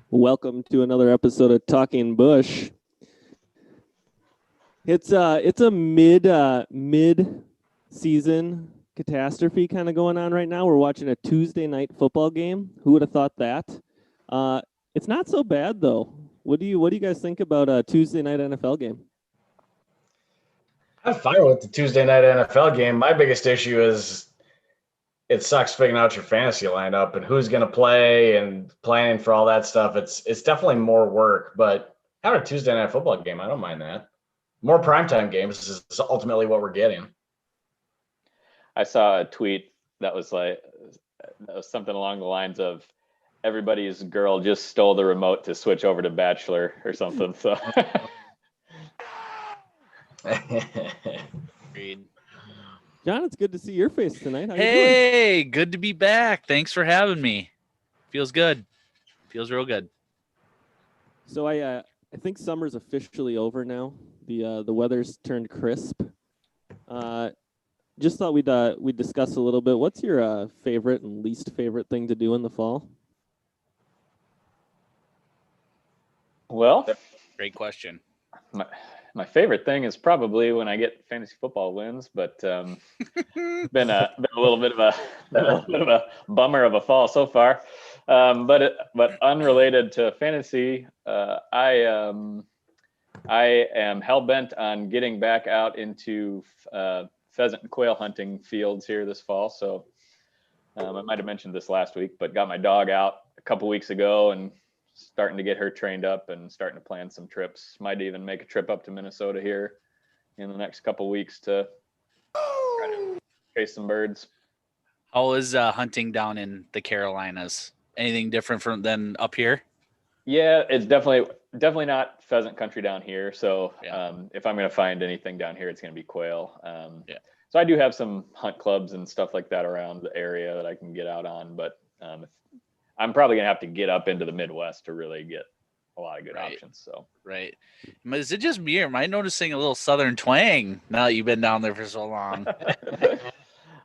Welcome to another episode of Talking Busch. It's a mid season catastrophe kind of going on right now. We're watching a Tuesday night football game. Who would have thought that? It's not so bad though. What do you guys think about a Tuesday night NFL game? I'm fine with the Tuesday night NFL game. My biggest issue is it sucks figuring out your fantasy lineup and who's going to play and planning for all that stuff. It's definitely more work, but having a Tuesday night football game, I don't mind that. More primetime games is ultimately what we're getting. I saw a tweet that was something along the lines of everybody's girl just stole the remote to switch over to Bachelor or something. So. John, it's good to see your face tonight. How you doing? Hey, good to be back. Thanks for having me. Feels good. Feels real good. So I think summer's officially over now. The weather's turned crisp. Just thought we'd discuss a little bit. What's your favorite and least favorite thing to do in the fall? Well, great question. My favorite thing is probably when I get fantasy football wins, but been a little bit of a bummer of a fall so far. But unrelated to fantasy, I am hell bent on getting back out into pheasant and quail hunting fields here this fall. So I might have mentioned this last week, but got my dog out a couple weeks ago and starting to get her trained up and starting to plan some trips. Might even make a trip up to Minnesota here in the next couple weeks to try to chase some birds. How is hunting down in the Carolinas? Anything different than up here? Yeah, it's definitely not pheasant country down here. So if I'm going to find anything down here, it's going to be quail. So I do have some hunt clubs and stuff like that around the area that I can get out on, but I'm probably going to have to get up into the Midwest to really get a lot of good options. So right. Is it just me or am I noticing a little Southern twang now that you've been down there for so long?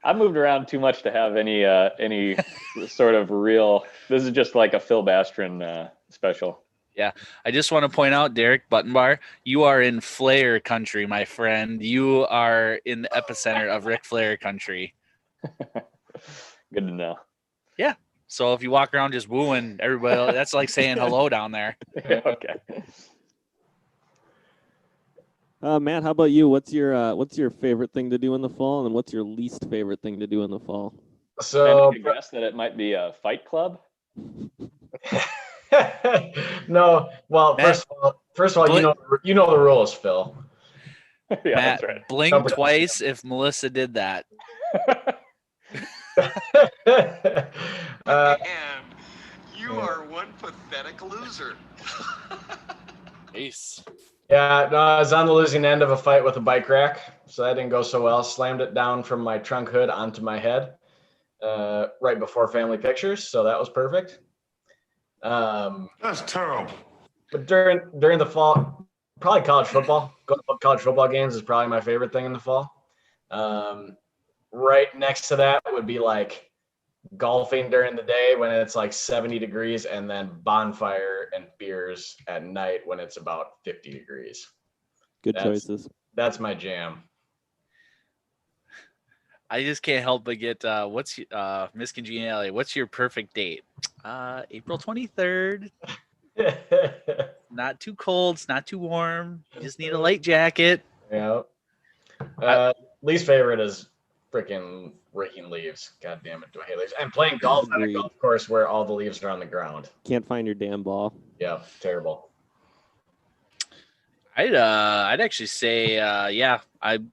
I moved around too much to have any sort of real. This is just like a Phil Bastron special. Yeah, I just want to point out, Derek Buttonbar, you are in Flair country, my friend. You are in the epicenter of Ric Flair country. Good to know. Yeah. So if you walk around just wooing everybody, that's like saying hello down there. Okay. Matt, how about you? What's your favorite thing to do in the fall, and what's your least favorite thing to do in the fall? So I guess that it might be a fight club. No, well, Matt, first of all, you know the rules, Phil. Yeah, Matt, that's right. blink twice if Melissa did that. And you are one pathetic loser. Ace. Yeah, no, I was on the losing end of a fight with a bike rack, so that didn't go so well. Slammed it down from my trunk hood onto my head right before family pictures, so that was perfect. That's terrible. But during the fall, probably college football. Going to college football games is probably my favorite thing in the fall. Right next to that would be like golfing during the day when it's like 70 degrees, and then bonfire and beers at night when it's about 50 degrees. Good choices. That's my jam. I just can't help but get what's Miss Congeniality? What's your perfect date? April 23rd. Not too cold, it's not too warm. You just need a light jacket. Yeah. Least favorite is freaking raking leaves. God damn it, do I hate leaves? And playing golf on a golf course where all the leaves are on the ground. Can't find your damn ball. Yeah, terrible. I'd actually say I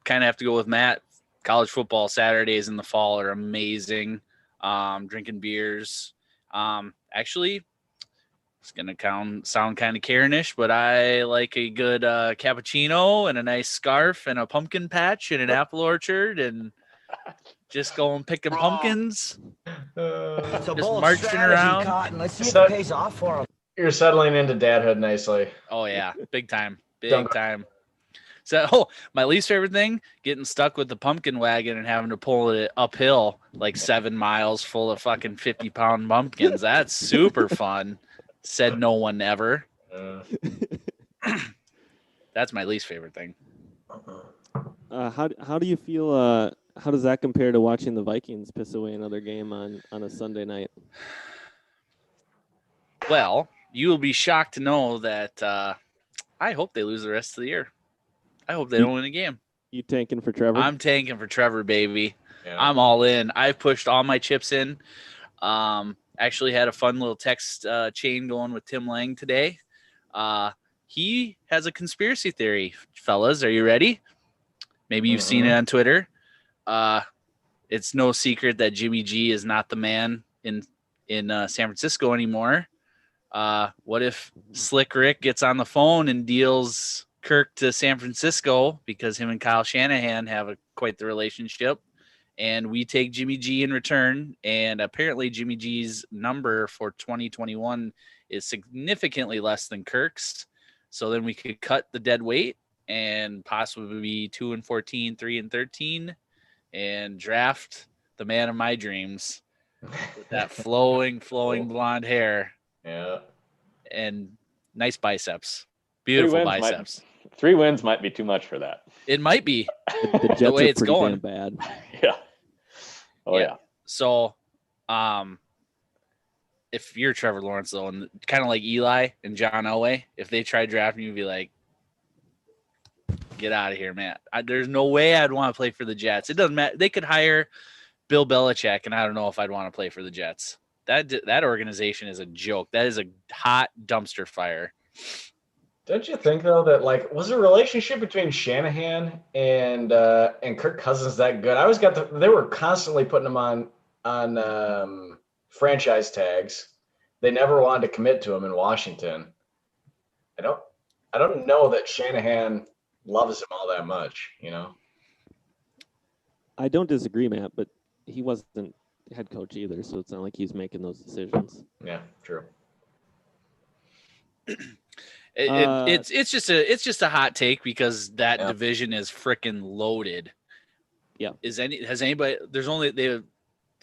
kind of have to go with Matt. College football Saturdays in the fall are amazing. Drinking beers. Actually, it's gonna sound kind of Karenish, but I like a good cappuccino and a nice scarf and a pumpkin patch and an apple orchard and just going picking pumpkins. It's a just bold marching around. Cotton. Let's see if it pays off for him. You're settling into dadhood nicely. Oh yeah, big time, Don't big time. So, my least favorite thing, getting stuck with the pumpkin wagon and having to pull it uphill like 7 miles full of fucking 50-pound pumpkins. That's super fun. Said no one ever. That's my least favorite thing. How do you feel? How does that compare to watching the Vikings piss away another game on a Sunday night? Well, you will be shocked to know that I hope they lose the rest of the year. I hope they don't win a game. You tanking for Trevor? I'm tanking for Trevor, baby. Yeah. I'm all in. I've pushed all my chips in. Actually had a fun little text chain going with Tim Lang today. He has a conspiracy theory, fellas. Are you ready? Maybe you've seen it on Twitter. It's no secret that Jimmy G is not the man in San Francisco anymore. What if Slick Rick gets on the phone and deals Kirk to San Francisco because him and Kyle Shanahan have quite the relationship, and we take Jimmy G in return? And apparently Jimmy G's number for 2021 is significantly less than Kirk's. So then we could cut the dead weight and possibly be 2-14, 3-13, and draft the man of my dreams with that flowing blonde hair. Yeah. And nice biceps. Beautiful biceps. 3 wins might be too much for that. It might be. The Jets the way are it's pretty going. damn bad. Yeah. Oh yeah. So, if you're Trevor Lawrence though, and kind of like Eli and John Elway, if they tried drafting you, you'd be like, get out of here, man. There's no way I'd want to play for the Jets. It doesn't matter. They could hire Bill Belichick, and I don't know if I'd want to play for the Jets. That organization is a joke. That is a hot dumpster fire. Don't you think though that like was the relationship between Shanahan and Kirk Cousins that good? I always got they were constantly putting him on franchise tags. They never wanted to commit to him in Washington. I don't know that Shanahan loves him all that much, you know. I don't disagree, Matt, but he wasn't head coach either, so it's not like he's making those decisions. Yeah, true. It's just a hot take because that division is freaking loaded. Yeah. The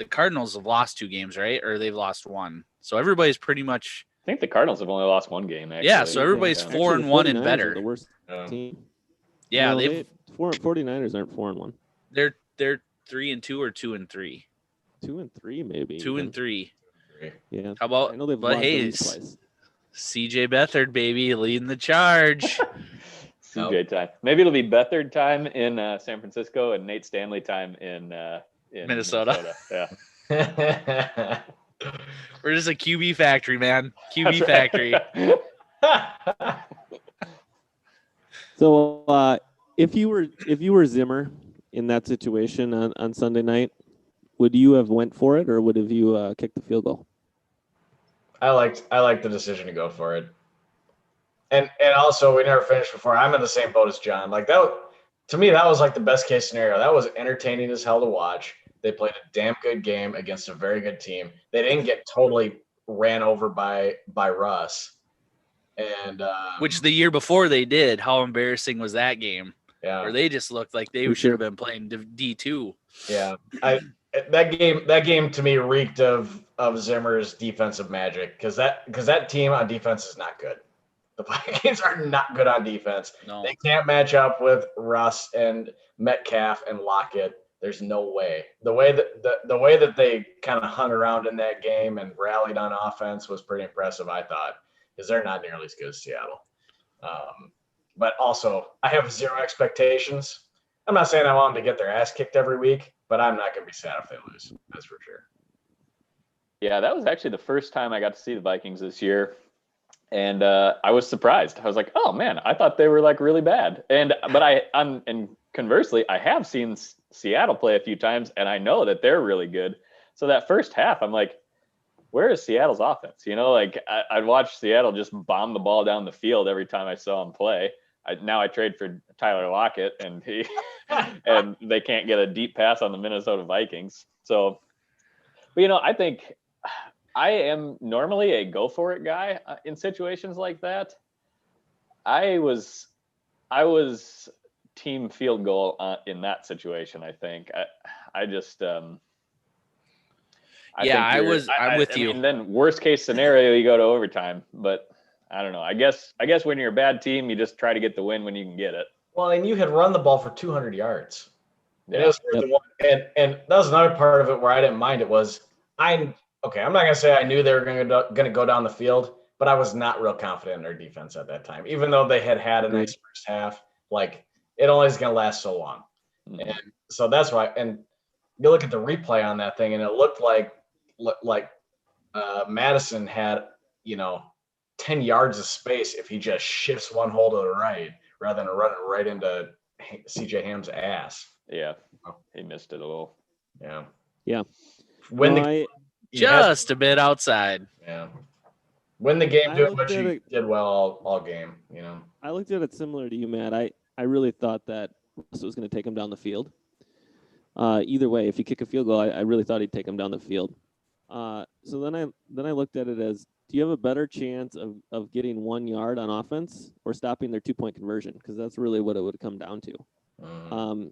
Cardinals have lost 2 games, right? Or they've lost 1. So everybody's pretty much. I think the Cardinals have only lost 1 game. Actually. Yeah, so everybody's 4-1 and better. The worst team. Yeah, no, they've 49ers aren't 4-1. They're 3-2 or 2-3. 2-3 maybe. 2-3. Yeah. How about? I know they've but lost hey, at least twice. CJ Beathard, baby, leading the charge. CJ time. Maybe it'll be Beathard time in San Francisco and Nate Stanley time in Minnesota. Yeah. We're just a QB factory, man. QB factory. So, if you were Zimmer in that situation on Sunday night, would you have went for it or would have you kicked the field goal? I liked the decision to go for it. And also we never finished before. I'm in the same boat as John. Like to me, that was like the best case scenario. That was entertaining as hell to watch. They played a damn good game against a very good team. They didn't get totally ran over by Russ. And which the year before they did. How embarrassing was that game? Yeah. Where they just looked like they should have been playing D2. Yeah. That game to me reeked of Zimmer's defensive magic because that team on defense is not good. The Vikings are not good on defense. No. They can't match up with Russ and Metcalf and Lockett. There's no way. The way that they kind of hung around in that game and rallied on offense was pretty impressive, I thought, because they're not nearly as good as Seattle. But also, I have 0 expectations. I'm not saying I want them to get their ass kicked every week, but I'm not going to be sad if they lose. That's for sure. Yeah, that was actually the first time I got to see the Vikings this year. And I was surprised. I was like, oh man, I thought they were like really bad. And conversely, I have seen Seattle play a few times and I know that they're really good. So that first half, I'm like, where is Seattle's offense? You know, like I'd watch Seattle just bomb the ball down the field every time I saw them play. Now I trade for Tyler Lockett and and they can't get a deep pass on the Minnesota Vikings. So, but you know, I think I am normally a go for it guy in situations like that. I was team field goal in that situation. I think I just I'm with you. And then worst case scenario, you go to overtime. But I don't know. I guess when you're a bad team, you just try to get the win when you can get it. Well, and you had run the ball for 200 yards. And, Yeah. and that was another part of it where I didn't mind it was I'm not going to say I knew they were going to go down the field, but I was not real confident in their defense at that time. Even though they had a nice first half, like it only is going to last so long. Mhm. And so that's why. And you look at the replay on that thing, and it looked like Madison had 10 yards of space if he just shifts one hole to the right rather than running right into CJ Ham's ass. Yeah, he missed it a little. Yeah. Just a bit outside. Yeah. Win the game, I doing looked what at you it- did well all game. I looked at it similar to you, Matt. I really thought that Russ was going to take him down the field. Either way, if you kick a field goal, I really thought he'd take him down the field. So then I looked at it as, do you have a better chance of getting 1 yard on offense or stopping their 2-point conversion? Because that's really what it would come down to. Mm-hmm.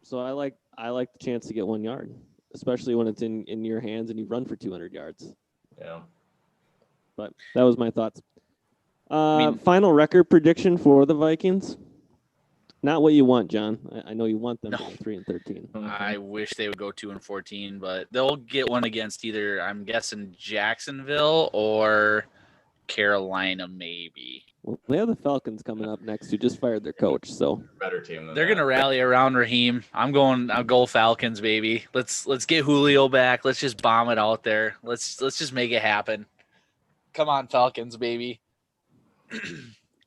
So I like the chance to get 1 yard, especially when it's in your hands and you run for 200 yards. Yeah. But that was my thoughts. Final record prediction for the Vikings. Not what you want, John. I know you want them to go 3-13. I wish they would go 2-14, but they'll get one against either, I'm guessing, Jacksonville or Carolina, maybe. Well, they have the Falcons coming up next, who just fired their coach. So Better team than They're that. gonna rally around Raheem. I'll go Falcons, baby. Let's get Julio back. Let's just bomb it out there. Let's just make it happen. Come on, Falcons, baby.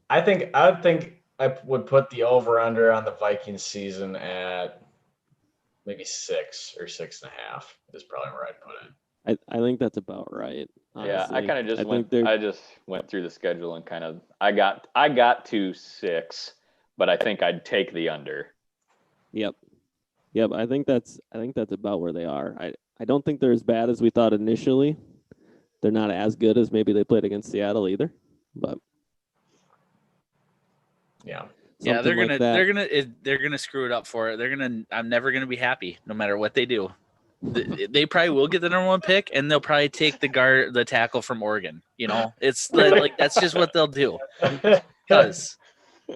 I think I would put the over under on the Vikings season at maybe 6 or 6.5 is probably where I'd put it. I think that's about right. Honestly. Yeah, I kind of just went. think I just went through the schedule and I got to 6, but I think I'd take the under. Yep. I think that's about where they are. I don't think they're as bad as we thought initially. They're not as good as maybe they played against Seattle either, but Yeah. Yeah, something like that. they're gonna screw it up for it. I'm never gonna be happy no matter what they do. They probably will get the number 1 pick, and they'll probably take the tackle from Oregon. It's like that's just what they'll do. Because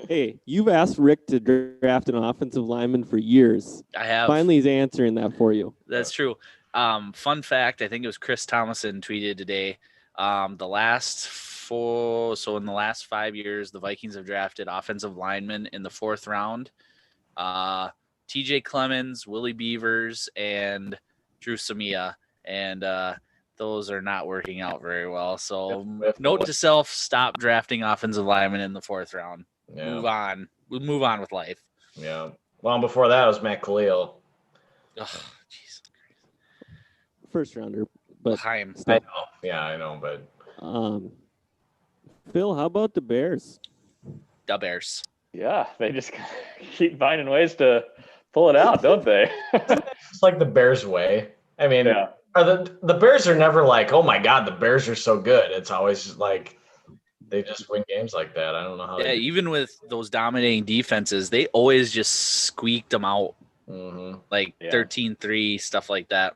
Hey, you've asked Rick to draft an offensive lineman for years. I have. Finally, he's answering that for you. That's true. Fun fact, I think it was Chris Thomason tweeted today. In the last 5 years, the Vikings have drafted offensive linemen in the 4th round. TJ Clemens, Willie Beavers, and Drew Samia. And those are not working out very well. So note to self, stop drafting offensive linemen in the 4th round. Yeah. Move on. We'll move on with life. Yeah. Well, before that was Matt Khalil. Oh, jeez. First rounder, but Chaim. I know. Yeah, I know, but Phil, how about the Bears? The Bears. Yeah, they just keep finding ways to pull it out, don't they? it's like the Bears way. I mean, Yeah. the Bears are never like, oh my God, the Bears are so good. It's always like they just win games like that. I don't know how. Yeah, even with those dominating defenses, they always just squeaked them out. Mm-hmm. Like Yeah. 13-3, stuff like that.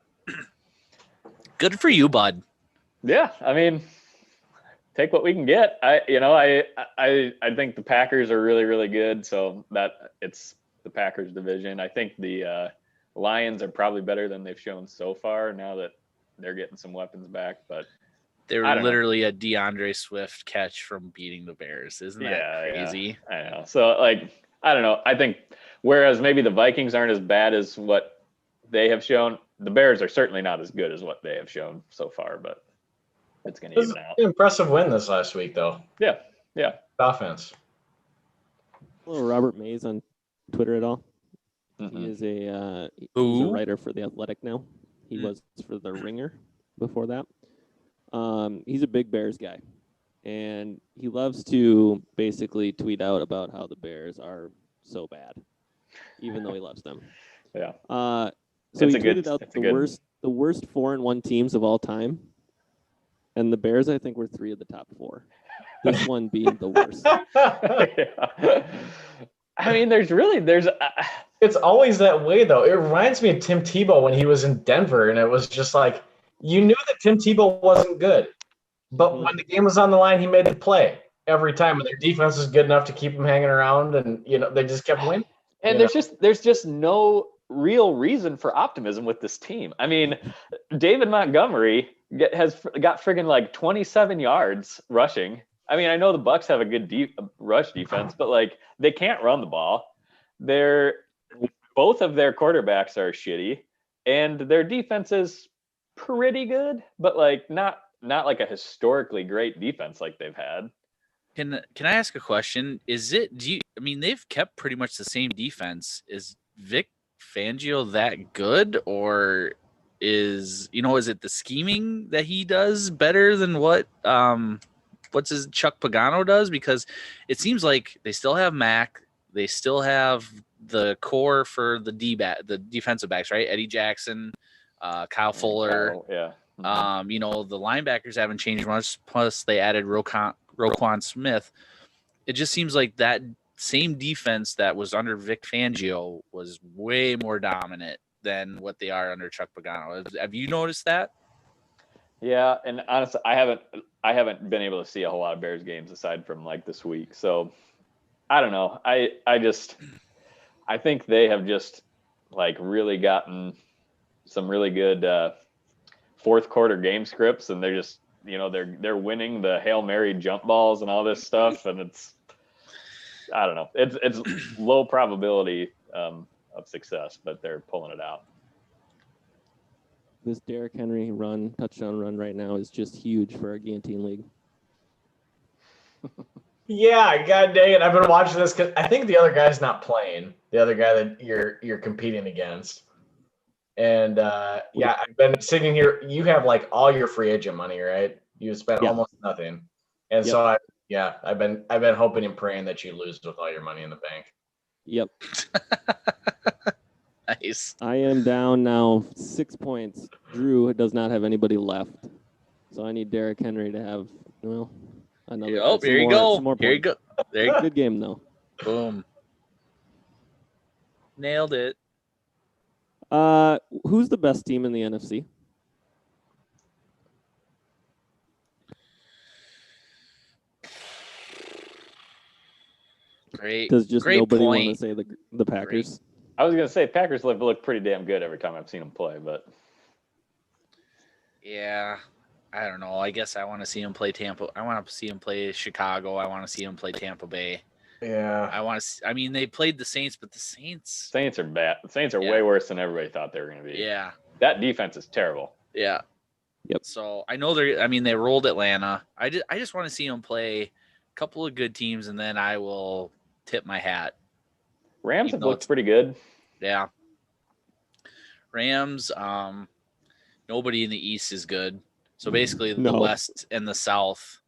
Good for you, bud. Yeah, I mean, take what we can get. I think the Packers are really, really good. So that it's the Packers division. I think the Lions are probably better than they've shown so far now that they're getting some weapons back. But They're I don't know. literally a DeAndre Swift catch from beating the Bears. Isn't that crazy? Yeah, I know. So I don't know. I think whereas maybe the Vikings aren't as bad as what they have shown, the Bears are certainly not as good as what they have shown so far. But it's going to This is even out. an impressive win this last week, though. Yeah. Offense. Hello, Robert Mays on Twitter at all? Mhm. He is he's a Who? writer for The Athletic now. He was for The Ringer before that. He's a big Bears guy, and he loves to basically tweet out about how the Bears are so bad, even though he loves them. Yeah. So It's he a good- tweeted out it's a good- the worst 4-1 teams of all time, and the Bears I think were 3 of the top 4. This one being the worst. Yeah. I mean, there's It's always that way, though. It reminds me of Tim Tebow when he was in Denver, and it was just like you knew that Tim Tebow wasn't good, but when the game was on the line, he made the play every time, and their defense was good enough to keep him hanging around, and they just kept winning. and there's just no real reason for optimism with this team. I mean, David Montgomery has got friggin' like 27 yards rushing. I mean, I know the Bucks have a good rush defense, but like they can't run the ball. Both of their quarterbacks are shitty, and their defense is pretty good, but like not like a historically great defense like they've had. Can I ask a question? I mean, they've kept pretty much the same defense. Is Vic Fangio that good, or is it the scheming that he does better than what Chuck Pagano does? Because it seems like they still have Mac, they still have the core for the the defensive backs, right? Eddie Jackson, Kyle Fuller. Yeah. The linebackers haven't changed much. Plus, they added Roquan Smith. It just seems like that same defense that was under Vic Fangio was way more dominant than what they are under Chuck Pagano. Have you noticed that? Yeah, and honestly, I haven't been able to see a whole lot of Bears games aside from like this week. So I don't know. I think they have just like really gotten some really good fourth quarter game scripts, and they're just they're winning the Hail Mary jump balls and all this stuff, and I don't know. It's low probability of success, but they're pulling it out. This Derrick Henry touchdown run right now is just huge for our Guillotine League. Yeah, god dang it! I've been watching this because I think the other guy's not playing. The other guy that you're competing against, and I've been sitting here. You have like all your free agent money, right? You spent almost nothing, and so I've been hoping and praying that you lose with all your money in the bank. Yep. Nice. I am down now 6 points. Drew does not have anybody left, so I need Derrick Henry to have another. Oh, here you go. Here you points. go. There you go. Good game though. Boom. Nailed it. Who's the best team in the NFC? Great. Does just great nobody point. want to say the Packers? I was gonna say Packers look pretty damn good every time I've seen them play, but yeah, I don't know. I guess I want to see him play Tampa. I want to see him play Chicago. I want to see him play Tampa Bay. Yeah. I mean, they played the Saints, but the Saints are bad. The Saints are way worse than everybody thought they were going to be. Yeah. That defense is terrible. Yeah. Yep. So I know they rolled Atlanta. I just want to see them play a couple of good teams, and then I will tip my hat. Rams have looked pretty good. Yeah. Rams, nobody in the East is good. So basically the West and the South.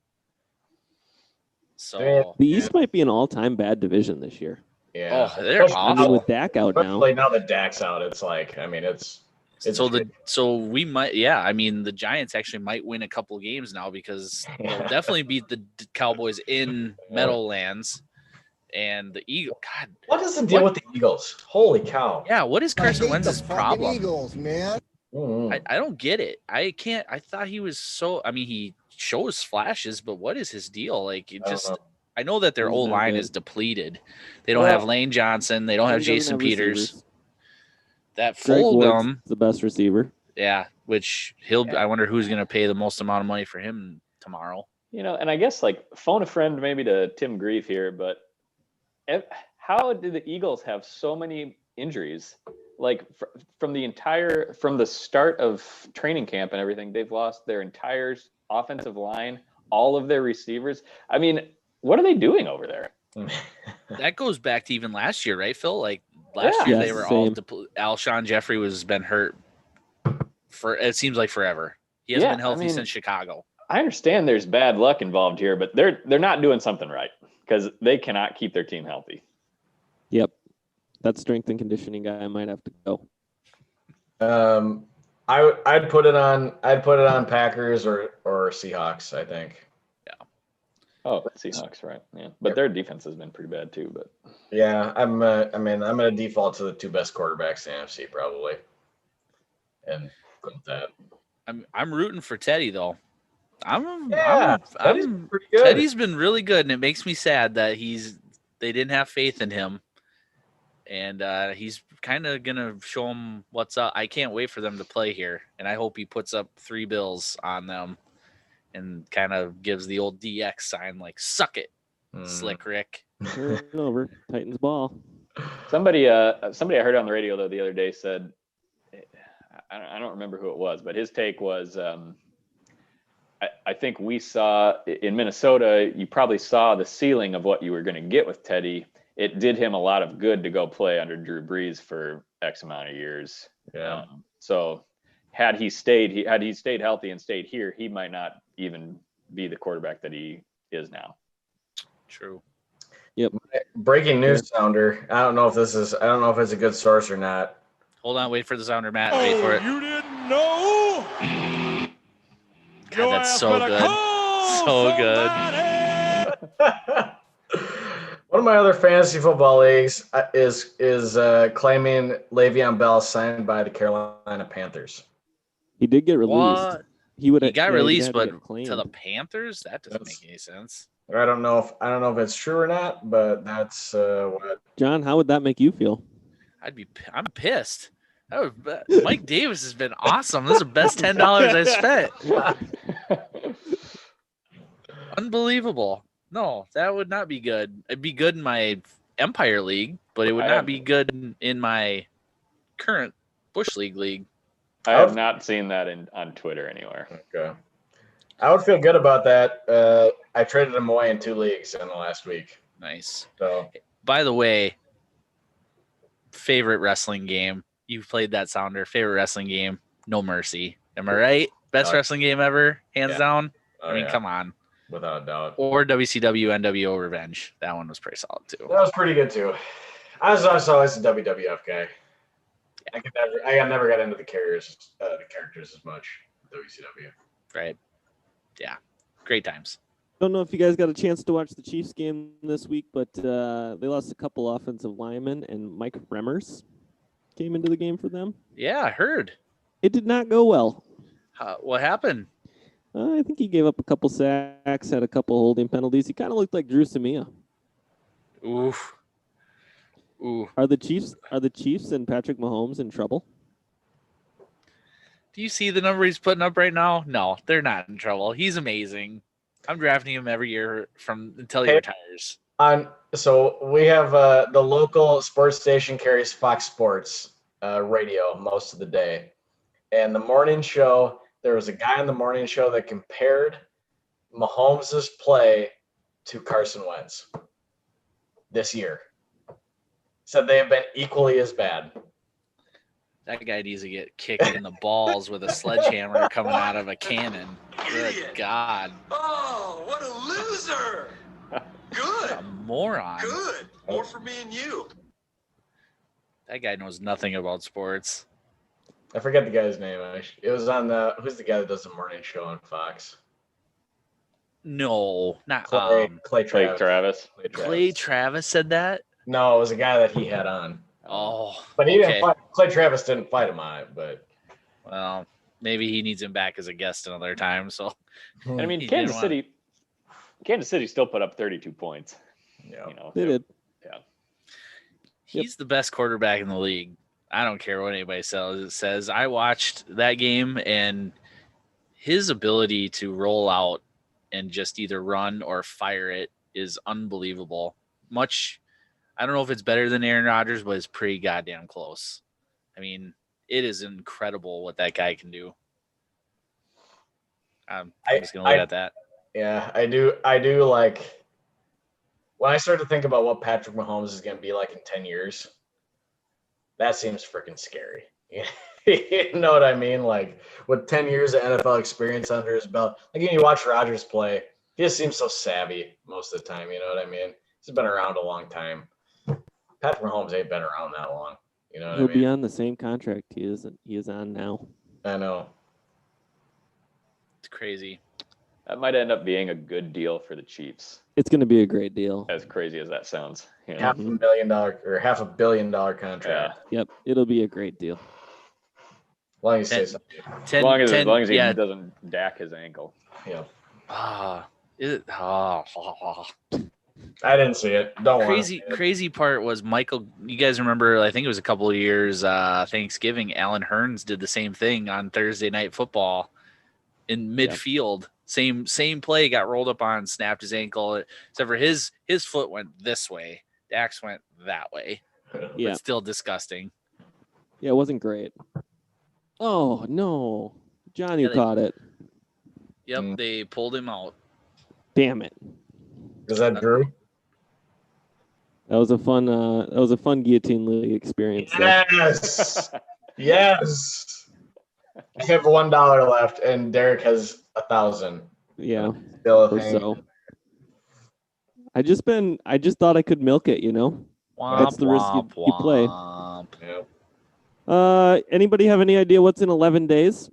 So the East might be an all-time bad division this year. Yeah. Oh, they're awful. I mean, with Dak out now. Especially now that Dak's out, it's like, I mean, it's so we might, I mean, the Giants actually might win a couple of games now because they'll definitely beat the Cowboys in Meadowlands. And the Eagles, God. What is the deal with the Eagles? Holy cow. Yeah, what is Carson Wentz's problem? Eagles, man. I don't get it. I thought he was he shows flashes, but what is his deal? Like, I know that their old line is depleted. They don't have Lane Johnson. They don't have Jason Peters. Receivers. That Fulgham, the best receiver. Yeah, which I wonder who's going to pay the most amount of money for him tomorrow. And I guess like phone a friend maybe to Tim Grief here, but how did the Eagles have so many injuries? Like from the start of training camp and everything, they've lost their entire offensive line, all of their receivers. I mean, what are they doing over there? That goes back to even last year, right, Phil? Like last year, they were all Alshon Jeffrey has been hurt for it seems like forever. He hasn't been healthy since Chicago. I understand there's bad luck involved here, but they're not doing something right because they cannot keep their team healthy. Yep. That strength and conditioning guy might have to go. I'd put it on Packers or Seahawks, I think. Yeah. Oh, Seahawks, right? Yeah, but their defense has been pretty bad too. But Yeah, I'm gonna default to the two best quarterbacks in the NFC probably, and go with that. I'm rooting for Teddy though. Teddy's I'm pretty good. Teddy's been really good, and it makes me sad that they didn't have faith in him, and he's kind of gonna show them what's up. I can't wait for them to play here, and I hope he puts up 3 bills on them, and kind of gives the old DX sign like "suck it, Slick Rick." Turn it over. Titans ball. somebody I heard on the radio though the other day said, I don't remember who it was, but his take was, I think we saw in Minnesota, you probably saw the ceiling of what you were going to get with Teddy. It did him a lot of good to go play under Drew Brees for X amount of years. Yeah. So had he stayed healthy and stayed here, he might not even be the quarterback that he is now. True. Yep. Breaking news sounder. I don't know if it's a good source or not. Hold on, wait for the sounder, Matt. Wait for it. You didn't know? God, that's so good. So good. One of my other fantasy football leagues is claiming Le'Veon Bell signed by the Carolina Panthers. He did get released. What? He would. He got released, but get claimed. to the Panthers? That doesn't make any sense. I don't know if it's true or not, but that's what. John, how would that make you feel? I'm pissed. Mike Davis has been awesome. This is the best $10 I spent. Unbelievable. No, that would not be good. It'd be good in my Empire League, but it would not be good in my current Busch League. I have not seen that on Twitter anywhere. Okay. I would feel good about that. I traded him away in 2 leagues in the last week. Nice. So, by the way, favorite wrestling game. You've played that sounder. Favorite wrestling game, No Mercy. Am I right? Best wrestling game ever, hands down. I mean, come on. Without a doubt. Or WCW NWO Revenge. That one was pretty solid too. That was pretty good too. I was always a WWF guy. Yeah. I never got into the characters as much. WCW. Right. Yeah. Great times. Don't know if you guys got a chance to watch the Chiefs game this week, but they lost a couple offensive linemen, and Mike Remmers came into the game for them. Yeah, I heard. It did not go well. What happened? I think he gave up a couple sacks, had a couple holding penalties. He kind of looked like Drew Samia. Oof. Ooh. Are the Chiefs and Patrick Mahomes in trouble? Do you see the number he's putting up right now? No, they're not in trouble. He's amazing. I'm drafting him every year until he retires. So we have the local sports station carries Fox Sports radio most of the day, and the morning show. There was a guy on the morning show that compared Mahomes' play to Carson Wentz this year. Said they have been equally as bad. That guy needs to get kicked in the balls with a sledgehammer coming out of a cannon. Good God. Oh, what a loser. Good. What a moron. Good. More for me and you. That guy knows nothing about sports. I forget the guy's name. It was on who's the guy that does the morning show on Fox? No, not Clay Travis. Clay Travis said that? No, it was a guy that he had on. Oh, but he didn't fight. Clay Travis didn't fight him on it, but well, maybe he needs him back as a guest another time. So, and I mean, Kansas City still put up 32 points. Yeah, they did. Yeah, he's the best quarterback in the league. I don't care what anybody says. I watched that game, and his ability to roll out and just either run or fire it is unbelievable. I don't know if it's better than Aaron Rodgers, but it's pretty goddamn close. I mean, it is incredible what that guy can do. I'm just going to leave it at that. Yeah, I do like when I start to think about what Patrick Mahomes is going to be like in 10 years, that seems freaking scary. You know what I mean? Like with 10 years of NFL experience under his belt, like when you watch Rodgers play, he just seems so savvy most of the time. You know what I mean? He's been around a long time. Patrick Mahomes ain't been around that long. You know what I mean? He'll be on the same contract he is on now. I know. It's crazy. That might end up being a good deal for the Chiefs, It's going to be a great deal. as crazy as that sounds. You know? $500 million contract. Yep, it'll be a great deal. As long as you say something. As long as he yeah. doesn't dack his ankle. Yeah. I didn't see it. Don't want to see it. Crazy part was Michael. You guys remember? I think it was a couple of years. Thanksgiving. Alan Hearns did the same thing on Thursday Night Football in midfield. Same play. Got rolled up on, snapped his ankle. Except for his foot went this way. Dak's went that way. Yeah, But still disgusting. yeah, it wasn't great. Oh no, Johnny caught it. Yep, they pulled him out. Damn it. Is that Drew? That was a fun guillotine league experience. Yes. Yes. I have $1 left, and Derek has 1,000. Yeah, Still a or thing. so. I just thought I could milk it, That's the risk you play. Yeah. Anybody have any idea what's in 11 days?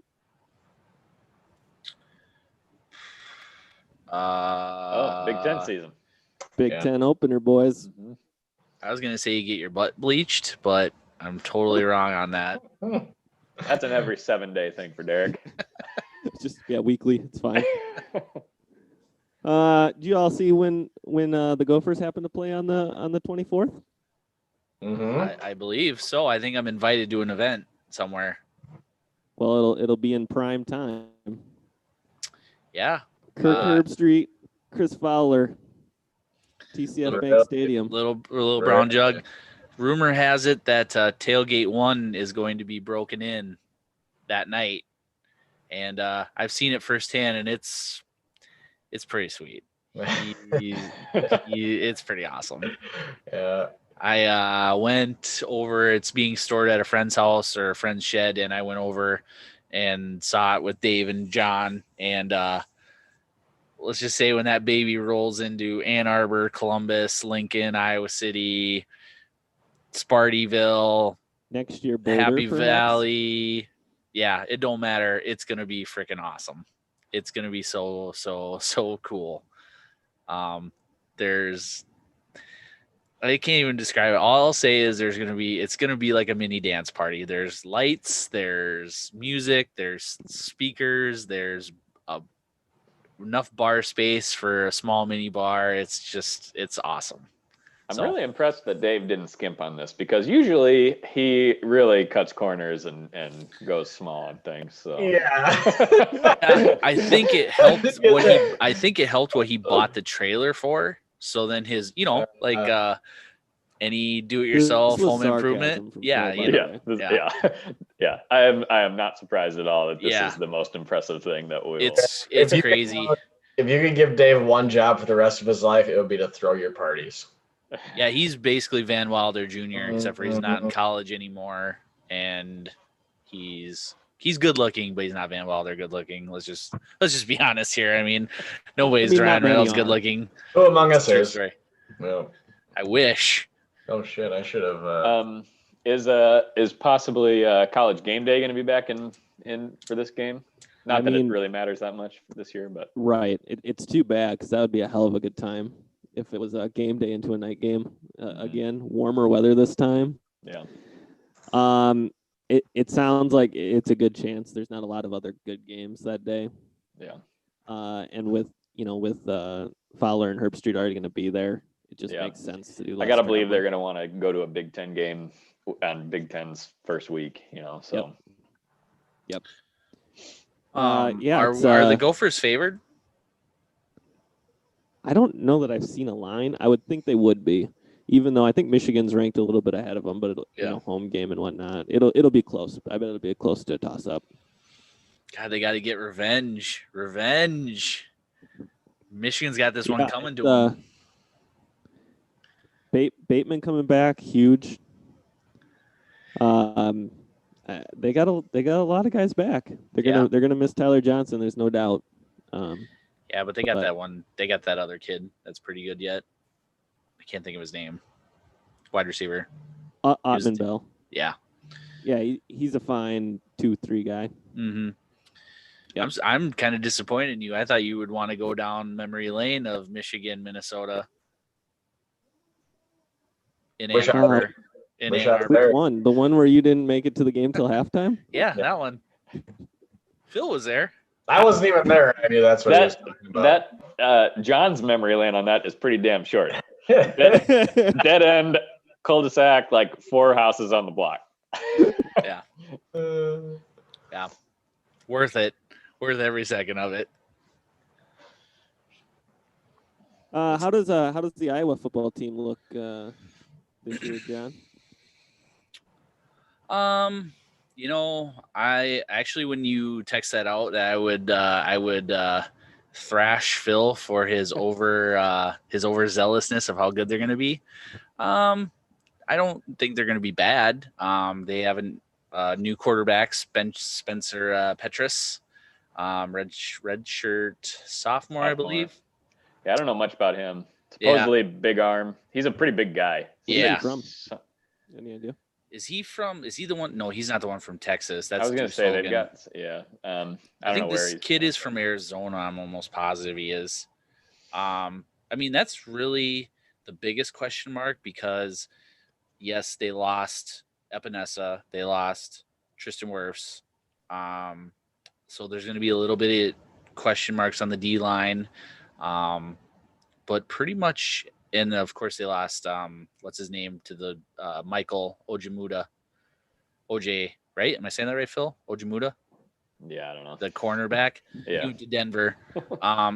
Big Ten season. Big Ten opener, boys. I was gonna say you get your butt bleached, but I'm totally wrong on that. That's an every 7-day thing for Derek. Just weekly. It's fine. Do you all see when the Gophers happen to play on the 24th? Mm-hmm. I believe so. I think I'm invited to an event somewhere. Well, it'll be in prime time. Yeah. Kirk Herbstreit, Chris Fowler, TCF Bank Stadium. Little brown jug. Rumor has it that Tailgate 1 is going to be broken in that night, and I've seen it firsthand, and it's pretty sweet. It's pretty awesome. Yeah. I went over. It's being stored at a friend's house or a friend's shed, and I went over and saw it with Dave and John. And let's just say when that baby rolls into Ann Arbor, Columbus, Lincoln, Iowa City, Spartyville, Next year, Boulder, Happy perhaps? Valley. Yeah, it don't matter. It's gonna be freaking awesome. It's gonna be so cool. I can't even describe it. All I'll say is it's gonna be like a mini dance party. There's lights, there's music, there's speakers, there's enough bar space for a small mini bar. It's awesome. I'm really impressed that Dave didn't skimp on this, because usually he really cuts corners and goes small on things. So Yeah. I think it helped what he bought the trailer for. So then his, any do-it-yourself This was home improvement. sarcasm from Yeah, Phil, by the way. yeah. I am not surprised at all that this is the most impressive thing that we will. It's crazy. If you could give Dave one job for the rest of his life, it would be to throw your parties. Yeah, he's basically Van Wilder Jr., except for he's not in college anymore, and he's good looking, but he's not Van Wilder good looking. Let's just be honest here. I mean, nobody's Ryan Reynolds good looking. Who among us is? No. I wish. Oh shit! I should have. Is possibly College Game Day going to be back in for this game? Not that it really matters that much this year, but right. It's too bad, because that would be a hell of a good time if it was a game day into a night game again. Warmer weather this time. Yeah. It sounds like it's a good chance. There's not a lot of other good games that day. Yeah. And with Fowler and Herbstreit already going to be there, it just makes sense to do. I gotta believe they're going to want to go to a Big Ten game on Big Ten's first week. So. Yep. Are the Gophers favored? I don't know that I've seen a line. I would think they would be, even though I think Michigan's ranked a little bit ahead of them. But home game and whatnot, it'll be close. I bet it'll be close to a toss up. God, they got to get revenge. Michigan's got this one coming to them. Bateman coming back, huge. They got a lot of guys back. They're gonna miss Tyler Johnson. There's no doubt. Yeah, but they got that one. They got that other kid that's pretty good yet. I can't think of his name. Wide receiver. Ottman Bell. Yeah. Yeah, he's a fine 2-3 guy. Mm-hmm. Yep. I'm kind of disappointed in you. I thought you would want to go down memory lane of Michigan, Minnesota, in Ann Wish I- Arbor. In wish Ann I was Arbor. Which there. one? The one where you didn't make it to the game till halftime? Yeah, Yeah. that one. Phil was there. I wasn't even there. I knew that's what he was talking about. John's memory lane on that is pretty damn short. Dead end, cul-de-sac, like 4 houses on the block. Yeah, worth it. Worth every second of it. How does the Iowa football team look this year, John? I actually, when you text that out, I would thrash Phil for his overzealousness of how good they're going to be. I don't think they're going to be bad. They have a new quarterback, Spencer Petrus, red shirt sophomore, I believe. Yeah, I don't know much about him. Supposedly big arm. He's a pretty big guy. Where's he Yeah. from? Any idea? Is he the one? No, he's not the one from Texas. That's I was going to say they've got I think this kid is from Arizona. I'm almost positive he is. I mean, that's really the biggest question mark because, yes, they lost Epinesa. They lost Tristan Wirfs. So there's going to be a little bit of question marks on the D line. But pretty much, and of course they lost, what's his name, to the Michael Ojemuda. OJ, right? Am I saying that right, Phil? Ojemuda? Yeah, I don't know. The cornerback. Yeah. He went to Denver.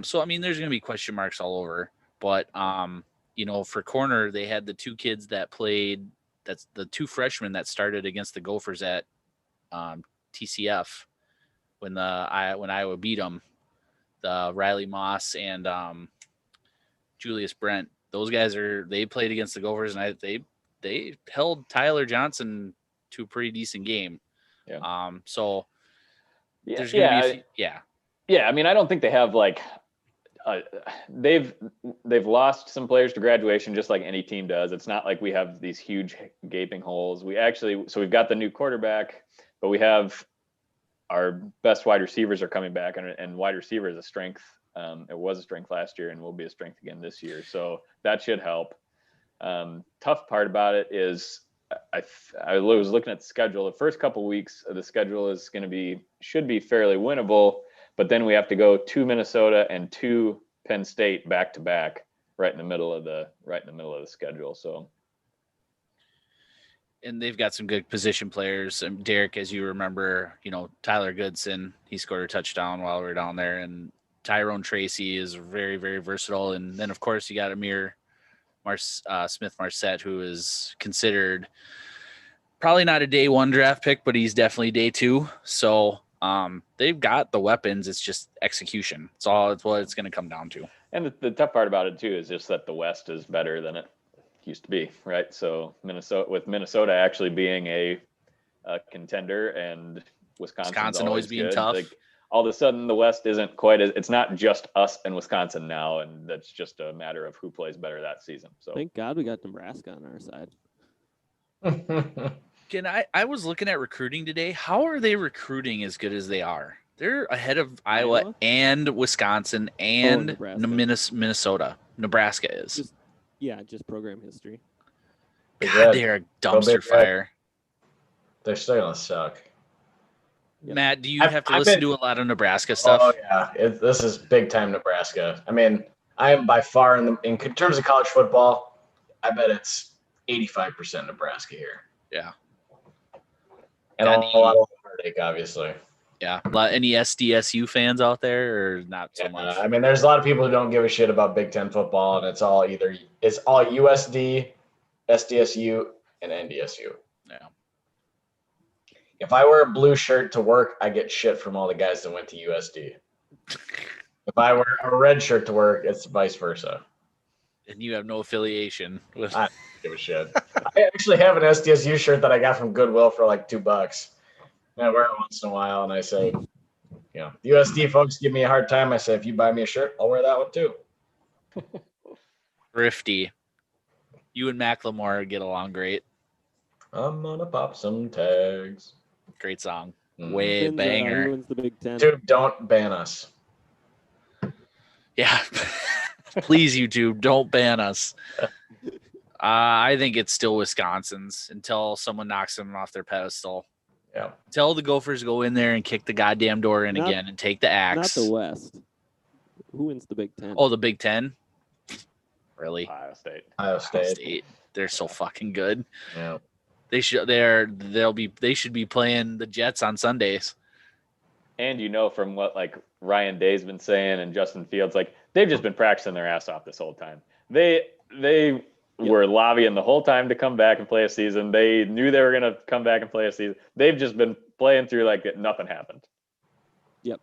So, I mean, there's going to be question marks all over. But, for corner, they had the 2 kids that played. That's the 2 freshmen that started against the Gophers at TCF when Iowa beat them. The Riley Moss and Julius Brent. Those guys they played against the Gophers, and they held Tyler Johnson to a pretty decent game. Yeah. So Yeah, there's going to be Yeah, I mean, I don't think they have they've lost some players to graduation just like any team does. It's not like we have these huge gaping holes. So we've got the new quarterback, but we have our best wide receivers are coming back, and wide receiver is a strength. It was a strength last year and will be a strength again this year. So that should help. Tough part about it is I was looking at the schedule. The first couple weeks of the schedule should be fairly winnable, but then we have to go to Minnesota and to Penn State back to back, right in the middle of the schedule. So, and they've got some good position players. Derek, as you remember, Tyler Goodson, he scored a touchdown while we were down there, and Tyrone Tracy is very, very versatile. And then, of course, you got Amir Smith-Marset, who is considered probably not a day 1 draft pick, but he's definitely day 2. So they've got the weapons. It's just execution. It's what it's going to come down to. And the tough part about it too is just that the West is better than it used to be, right? So Minnesota actually being a contender and Wisconsin always being good. tough. All of a sudden the West isn't quite as, it's not just us and Wisconsin now, and that's just a matter of who plays better that season. So Thank God we got Nebraska on our side. I was looking at recruiting today. How are they recruiting as good as they are? They're ahead of Iowa and Wisconsin and Minnesota. Nebraska is. Just program history. God, they are a dumpster fire. They're still gonna suck. Matt, do you have to listen to a lot of Nebraska stuff? Oh yeah, this is big time Nebraska. I mean, I am by far in terms of college football, I bet it's 85% Nebraska here. Yeah, and a lot of heartache, obviously. Yeah, any SDSU fans out there, or not so much? I mean, there's a lot of people who don't give a shit about Big Ten football, and it's all USD, SDSU, and NDSU. Yeah. If I wear a blue shirt to work, I get shit from all the guys that went to USD. If I wear a red shirt to work, it's vice versa. And you have no affiliation with. I don't give a shit. I actually have an SDSU shirt that I got from Goodwill for like $2. And I wear it once in a while, and I say, USD folks give me a hard time. I say, if you buy me a shirt, I'll wear that one too. Thrifty. You and Macklemore get along great. I'm gonna pop some tags. Great song. Way Fins, banger. who wins the Big Ten? Dude, don't ban us. Yeah. Please, YouTube, don't ban us. I think it's still Wisconsin's until someone knocks them off their pedestal. Yeah. Tell the Gophers go in there and kick the goddamn door in Not- again and take the axe. Not the West. Who wins the Big Ten? Oh, the Big Ten? Really? Ohio State. Ohio State. State. They're so fucking good. Yeah. They should be playing the Jets on Sundays. And from what like Ryan Day's been saying and Justin Fields, like they've just been practicing their ass off this whole time. They were lobbying the whole time to come back and play a season. They knew they were gonna come back and play a season. They've just been playing through like nothing happened. Yep.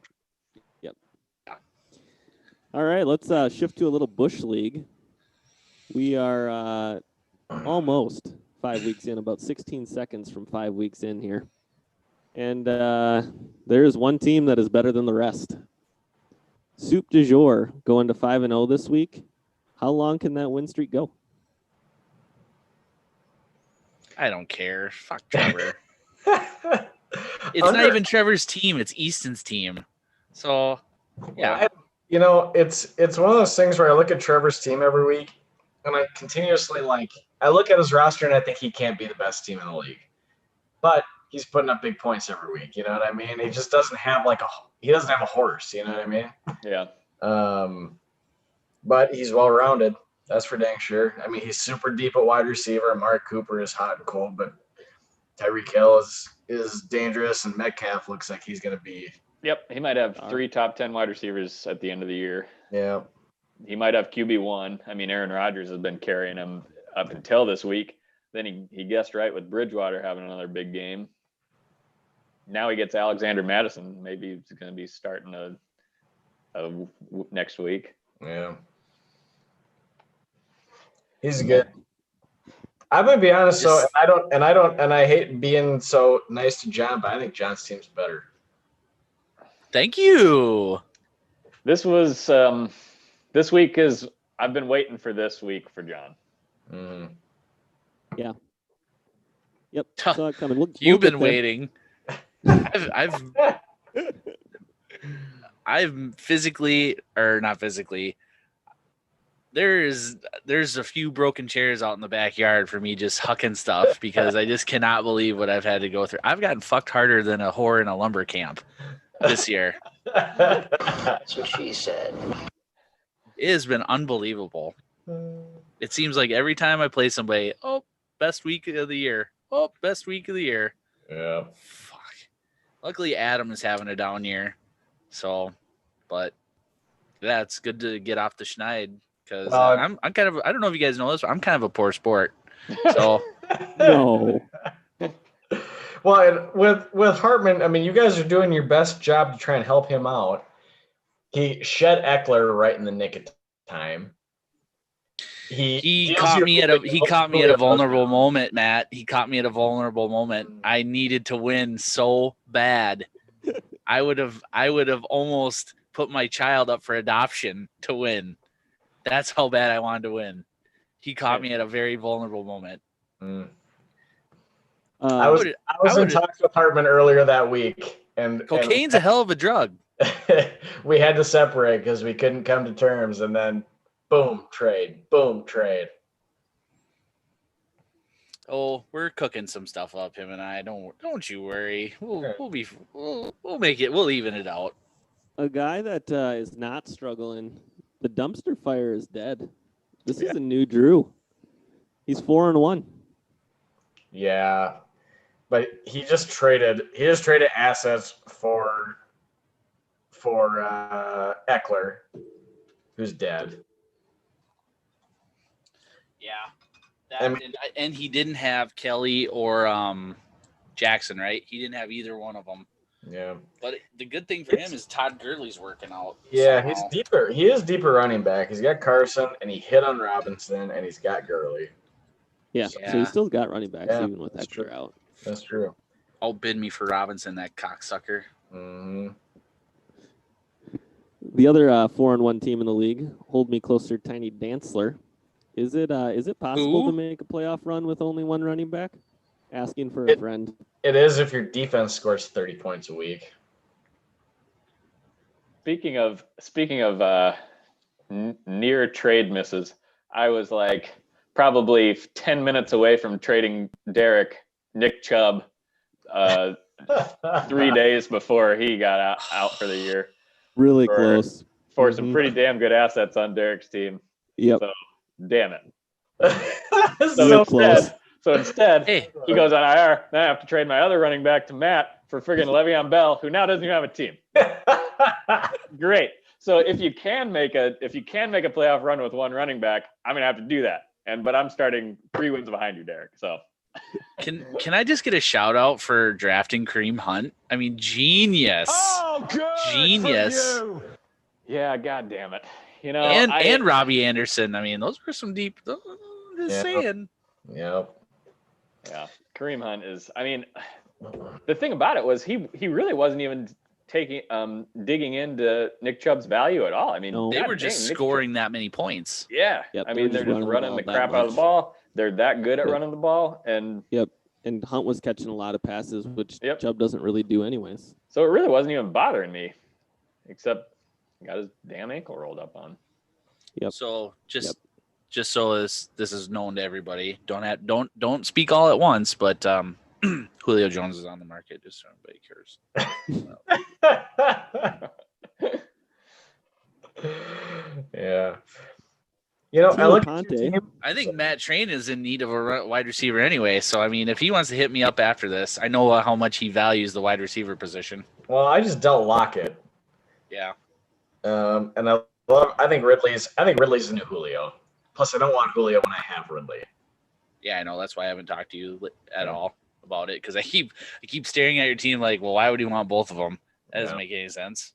All right, let's shift to a little Busch League. We are almost 5 weeks in, about 16 seconds from 5 weeks in here. And there is one team that is better than the rest. Soup du jour going to 5-0 this week. How long can that win streak go? I don't care. Fuck Trevor. It's not even Trevor's team. It's Easton's team. So, yeah. It's one of those things where I look at Trevor's team every week, and I continuously I look at his roster and I think he can't be the best team in the league, but he's putting up big points every week. You know what I mean? He just doesn't have he doesn't have a horse. You know what I mean? Yeah. But he's well rounded. That's for dang sure. I mean, he's super deep at wide receiver. Mark Cooper is hot and cold, but Tyreek Hill is dangerous, and Metcalf looks like he's going to be. Yep, he might have 3 top 10 wide receivers at the end of the year. Yeah. He might have QB1. I mean, Aaron Rodgers has been carrying him up until this week. Then he guessed right with Bridgewater having another big game. Now he gets Alexander Madison. Maybe he's going to be starting next week. Yeah. He's good. I'm gonna be honest. I hate being so nice to John, but I think John's team's better. Thank you. This was this week is I've been waiting for this week for John. Mm-hmm. Yeah. Yep. Saw it coming. You've been waiting. I've physically, or not physically. There's a few broken chairs out in the backyard for me just hucking stuff because I just cannot believe what I've had to go through. I've gotten fucked harder than a whore in a lumber camp this year. That's what she said. It has been unbelievable. It seems like every time I play somebody, best week of the year. Oh, best week of the year. Yeah. Fuck. Luckily, Adam is having a down year. So, but yeah, it's good to get off the schneid because I'm kind of, I don't know if you guys know this, but I'm kind of a poor sport. So, No. Well, with Hartman, I mean, you guys are doing your best job to try and help him out. He shed Eckler right in the nick of time. He caught me at a vulnerable moment, Matt. He caught me at a vulnerable moment. I needed to win so bad. I would have almost put my child up for adoption to win. That's how bad I wanted to win. He caught me at a very vulnerable moment. I was in talks with Hartman earlier that week, and cocaine's a hell of a drug. We had to separate because we couldn't come to terms, and then boom, trade. Oh, we're cooking some stuff up, him and I. Don't you worry. We'll make it. We'll even it out. A guy that is not struggling. The dumpster fire is dead. This is a new Drew. He's 4-1. Yeah, but he just traded assets for Eckler, who's dead. Yeah, and he didn't have Kelly or Jackson, right? He didn't have either one of them. Yeah, but the good thing for him is Todd Gurley's working out. Yeah, somehow. he's deeper. He is deeper running back. He's got Carson, and he hit on Robinson, and he's got Gurley. Yeah, so he's still got running backs even with Eckler out. That's true. Outbid me for Robinson, that cocksucker. Mm-hmm. The other 4-1 team in the league, Hold Me Closer, Tiny Dantzler. Is it possible to make a playoff run with only one running back? asking for a friend. It is if your defense scores 30 points a week. Speaking of near trade misses, I was like probably 10 minutes away from trading Nick Chubb 3 days before he got out for the year. Really close. For some pretty damn good assets on Derek's team. Yep. So, damn it. So close. So instead, Hey. he goes on IR. Then I have to trade my other running back to Matt for friggin' Le'Veon Bell, who now doesn't even have a team. Great. So if you can make a playoff run with one running back, I'm gonna have to do that. But I'm starting 3 wins behind you, Derek. So Can I just get a shout out for drafting Kareem Hunt? I mean, genius. Oh, good. Genius. For you. yeah, god damn it. And Robbie Anderson. I mean, those were some deep. Just saying. Yep. Yeah, Kareem Hunt is. I mean, the thing about it was he really wasn't even digging into Nick Chubb's value at all. I mean, No. They god were just dang, scoring that many points. Yeah, Yep, I they were mean, they're just just running running the the ball crap that out of the much. ball. They're that good at Yep. running the ball, and And Hunt was catching a lot of passes, which Yep. Chubb doesn't really do anyways. so it really wasn't even bothering me, except he got his damn ankle rolled up on. Yep. So just so this is known to everybody, don't speak all at once, but Julio Jones is on the market, just so everybody cares. Yeah. You know, I Timo look Conte. at your team. I think Matt Train is in need of a wide receiver anyway. So I mean, if he wants to hit me up after this, I know how much he values the wide receiver position. Well, I just dealt Lockett. Yeah. And I think Ridley's the new Julio. Plus, I don't want Julio when I have Ridley. Yeah, I know. That's why I haven't talked to you at all about it, because I keep staring at your team like, well, why would you want both of them? That doesn't make any sense.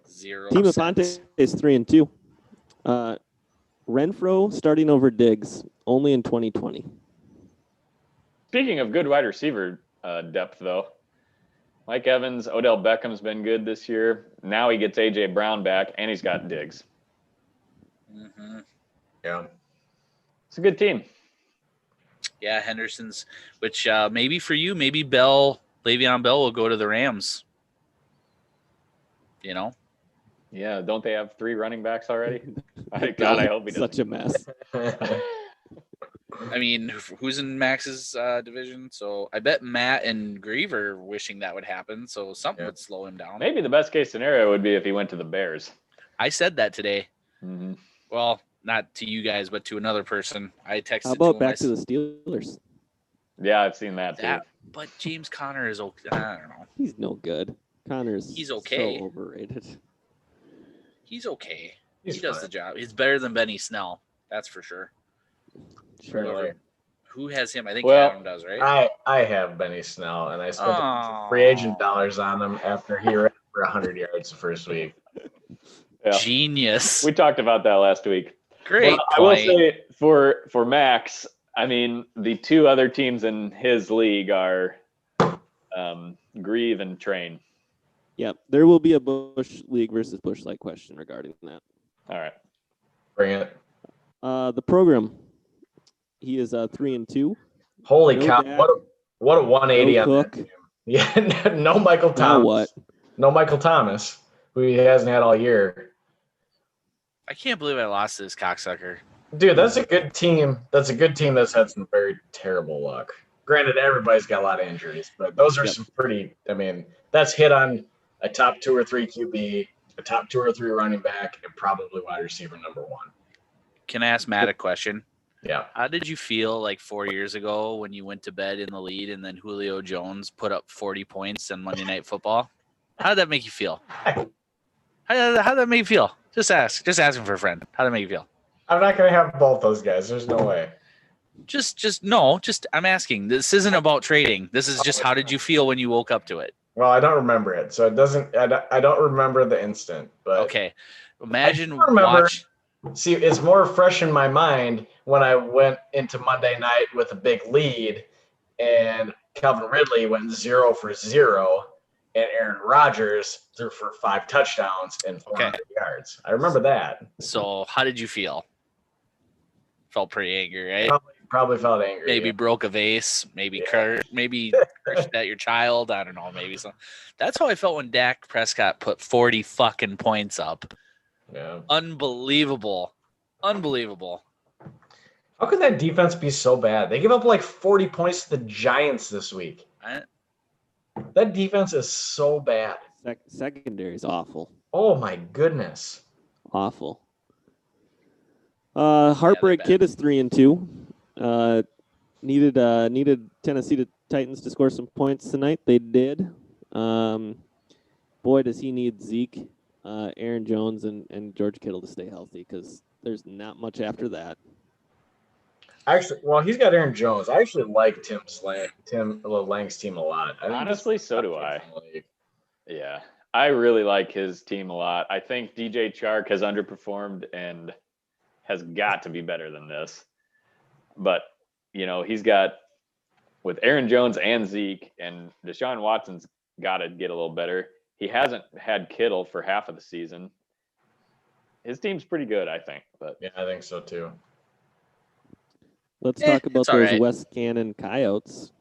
Zero. Team of sense. Ponte is 3-2. Renfro starting over Diggs only in 2020. Speaking of good wide receiver depth, though, Mike Evans, Odell Beckham's been good this year. Now he gets A.J. Brown back, and he's got Diggs. Mm-hmm. Yeah. It's a good team. Yeah, Henderson's, which maybe for you, maybe Le'Veon Bell will go to the Rams. You know? Yeah, don't they have 3 running backs already? God, I hope he doesn't. Such a mess. I mean, who's in Max's division? So I bet Matt and Grieve are wishing that would happen. So something would slow him down. Maybe the best case scenario would be if he went to the Bears. I said that today. Mm-hmm. Well, not to you guys, but to another person. I texted. How about him, back to the Steelers? Yeah, I've seen that too. But James Conner is okay. I don't know. He's no good. Connor's He's okay. so overrated. He's okay. He's he does fine. the job. He's better than Benny Snell. That's for sure. Surely. Who has him? I think Well, Adam does, right? I have Benny Snell, and I spent a bunch of free agent dollars on him after he ran for 100 yards the first week. Yeah. Genius. We talked about that last week. Great Well, I will point. say for Max, I mean, the 2 other teams in his league are Grieve and Train. Yep. There will be a Busch League versus Busch Light question regarding that. All right. Bring it. The program. He is 3-2. Holy No cow! Dak, What a 180 no on that Cook. team. Yeah, no Michael Now Thomas. what? No Michael Thomas, who he hasn't had all year. I can't believe I lost to this cocksucker. Dude, that's a good team. That's a good team that's had some very terrible luck. Granted, everybody's got a lot of injuries, but those are some pretty. I mean, that's hit on a top 2 or 3 QB, a top 2 or 3 running back, and probably wide receiver number 1. Can I ask Matt a question? Yeah. How did you feel like 4 years ago when you went to bed in the lead and then Julio Jones put up 40 points on Monday Night Football? How did that make you feel? How did that make you feel? Just asking for a friend. How did that make you feel? I'm not gonna have both those guys. There's no way. I'm asking. This isn't about trading. This is just how did you feel when you woke up to it? Well, I don't remember it, so it doesn't. I don't remember the instant. But Okay. Imagine I do remember- watch. see, it's more fresh in my mind when I went into Monday night with a big lead, and Calvin Ridley went 0 for 0, and Aaron Rodgers threw for 5 touchdowns and 400 yards. I remember that. So how did you feel? Felt pretty angry, right? Probably felt angry. Maybe yeah. broke a vase. Maybe Yeah. maybe cursed at your child. I don't know. Maybe so. That's how I felt when Dak Prescott put 40 fucking points up. Yeah. Unbelievable. Unbelievable. How could that defense be so bad? They give up like 40 points to the Giants this week. That defense is so bad. Secondary is awful. Oh my goodness. Awful. Heartbreak bad. Kid is 3-2. Needed Tennessee Titans to score some points tonight. They did. Boy, does he need Zeke, Aaron Jones, and George Kittle to stay healthy, because there's not much after that. Actually, well, he's got Aaron Jones. I actually like Tim Lang's team a lot. Honestly, so do I. Yeah, I really like his team a lot. I think DJ Chark has underperformed and has got to be better than this. But, he's got, with Aaron Jones and Zeke, and Deshaun Watson's got to get a little better. He hasn't had Kittle for half of the season. His team's pretty good, I think. But yeah, I think so too. Let's talk about those right. West Cannon Coyotes.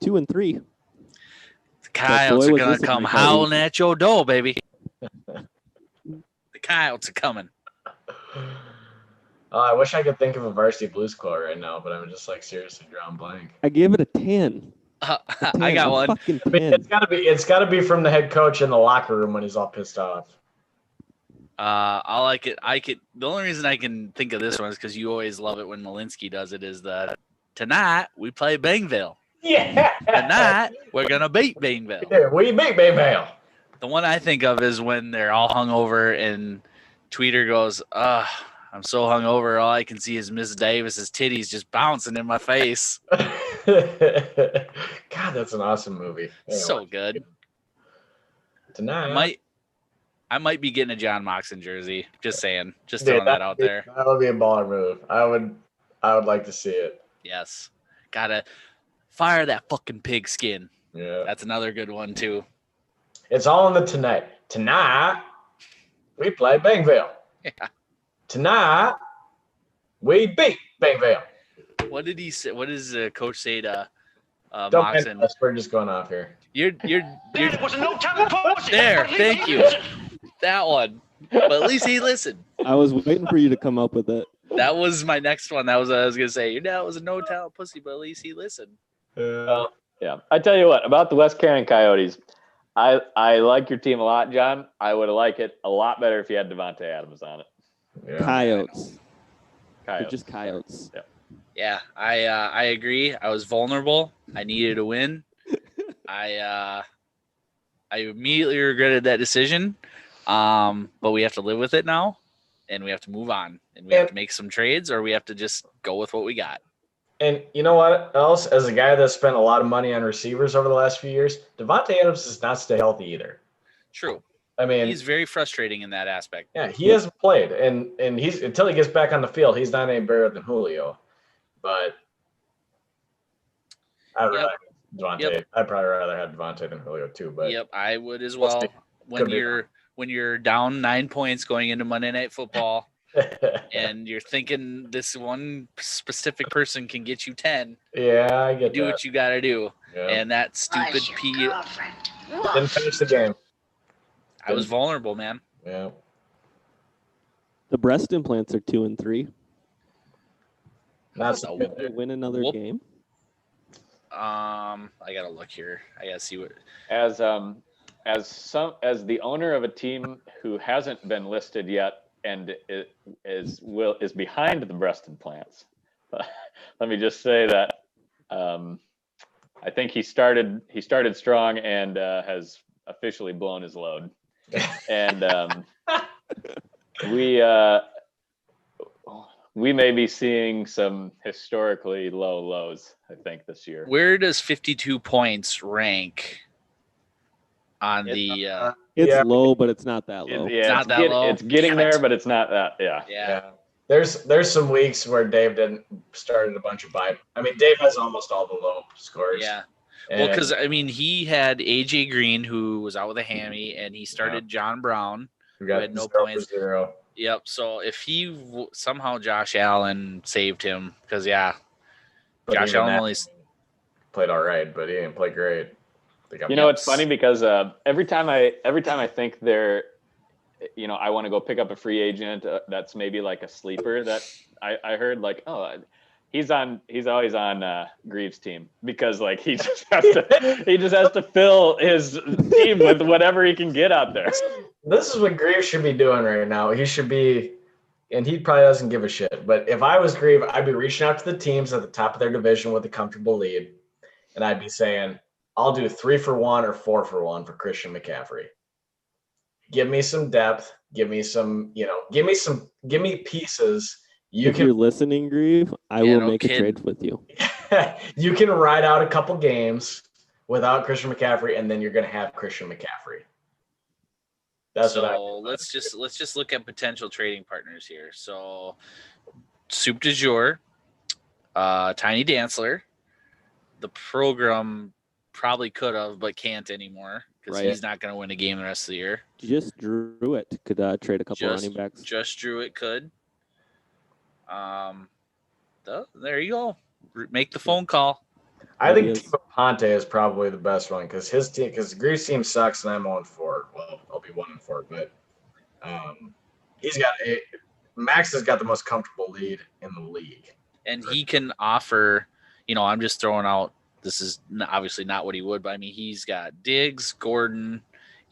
2-3. The Coyotes are was going this to in come my howling at your door, baby. The Coyotes are coming. I wish I could think of a Varsity Blues quote right now, but I'm just like seriously drawing blank. I gave it a 10. I got one. Fucking 10. I mean, it's gotta be from the head coach in the locker room when he's all pissed off. I like it. The only reason I can think of this one is because you always love it when Malinsky does it. Is that tonight we play Bangville. Yeah. Tonight we're gonna beat Bangville. Yeah, we beat Bayvale. The one I think of is when they're all hungover and Tweeter goes, I'm so hungover, all I can see is Miss Davis's titties just bouncing in my face. God, that's an awesome movie. So good. Tonight. I might be getting a John Moxon jersey. Just saying. Just throwing that out there. That would be a baller move. I would like to see it. Yes. Gotta fire that fucking pigskin. Yeah. That's another good one too. It's all in the tonight. Tonight we play Bangville. Yeah. Tonight we beat Bangville. What did he say? What does the coach say to Don't Moxon? mind us. We're just going off here. You're There was no time for there. Thank you. That one. But at least he listened. I was waiting for you to come up with it. That was my next one. That was what I was gonna say. Your dad was a no talent pussy, but at least he listened. yeah, I tell you what, about the West Cannon Coyotes, I like your team a lot, John. I would like it a lot better if you had Devontae Adams on it. Yeah. Coyotes. They're Coyotes. just Coyotes. Yeah. Yeah, I agree. I was vulnerable. I needed a win. I immediately regretted that decision. But we have to live with it now, and we have to move on, and we have to make some trades, or we have to just go with what we got. And you know what else? As a guy that spent a lot of money on receivers over the last few years, Devontae Adams does not stay healthy either. True. I mean, He's very frustrating in that aspect. yeah, he hasn't played, and he's until he gets back on the field, he's not any better than Julio. But I'd rather have Devontae. Yep. I'd probably rather have Devontae than Julio too. But Yep, I would as We'll well. see. When you're down 9 points going into Monday Night Football, and you're thinking this one specific person can get you 10, yeah, I get do that. what you got to do. Yeah. And that stupid Why's your P. girlfriend? Didn't finish the game. I was vulnerable, man. Yeah. The breast implants are 2-3. Not so Oh, good. They win another Whoop. game. I gotta look here. I gotta see what. As the owner of a team who hasn't been listed yet and is behind the breast implants, let me just say that I think he started strong and has officially blown his load, and we may be seeing some historically low lows, I think, this year. Where does 52 points rank on the? It's Yeah. low, but it's not that low. not that low. It's getting Damn there, it. but it's not that. Yeah. Yeah. There's some weeks where Dave didn't started a bunch of bye. I mean, Dave has almost all the low scores. Yeah. Well, because I mean, he had AJ Green, who was out with a hammy, and he started John Brown, we got had no 0 for points. 0. Yep. So if somehow Josh Allen saved him, because But Josh even Allen that only played all right, but he didn't play great. You know, it's funny because every time I think they're, I want to go pick up a free agent that's maybe like a sleeper that I heard like, oh, he's always on Greaves' team because like he just has to fill his team with whatever he can get out there. This is what Greaves should be doing right now. He should be, and he probably doesn't give a shit. But if I was Greaves, I'd be reaching out to the teams at the top of their division with a comfortable lead, and I'd be saying, I'll do 3-for-1 or 4-for-1 for Christian McCaffrey. Give me some depth. Give me some, give me pieces. If you're listening, Grieve, I will make a trade with you. You can ride out a couple games without Christian McCaffrey, and then you're going to have Christian McCaffrey. That's what I. Let's just look at potential trading partners here. So, Soup du Jour, Tiny Dantzler, the program probably could have, but can't anymore because he's not going to win a game the rest of the year. Just Druitt could trade a couple running backs. Just Druitt could. There you go. Make the phone call. I think Tivo Ponte is probably the best one because his team, because Greaves' team sucks and I'm 1-4. Well, I'll be 1-4, but Max has got the most comfortable lead in the league, and he can offer. I'm just throwing out. This is obviously not what he would, but I mean, he's got Diggs, Gordon,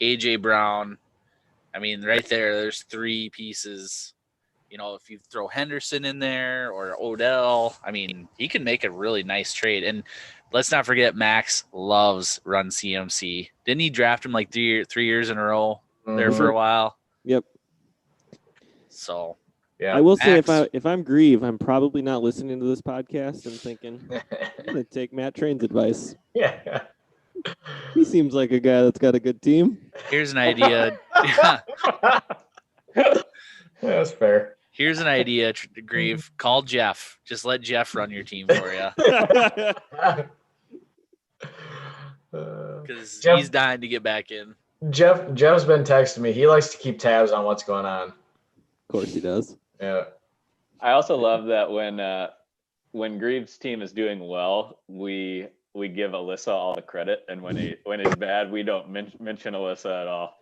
AJ Brown. I mean, right there's 3 pieces. If you throw Henderson in there or Odell, I mean, he can make a really nice trade. And let's not forget, Max loves run CMC. Didn't he draft him like 3 years in a row there for a while? Yep. So, yeah, I will say if I'm Grieve, I'm probably not listening to this podcast and thinking, I'm going to take Matt Train's advice. Yeah. He seems like a guy that's got a good team. Here's an idea. That's fair. Here's an idea, Grieve. Call Jeff. Just let Jeff run your team for you. Because he's dying to get back in. Jeff's been texting me. He likes to keep tabs on what's going on. Of course he does. Yeah. I also love that when Greaves' team is doing well, we give Alyssa all the credit, and when it's bad, we don't mention Alyssa at all.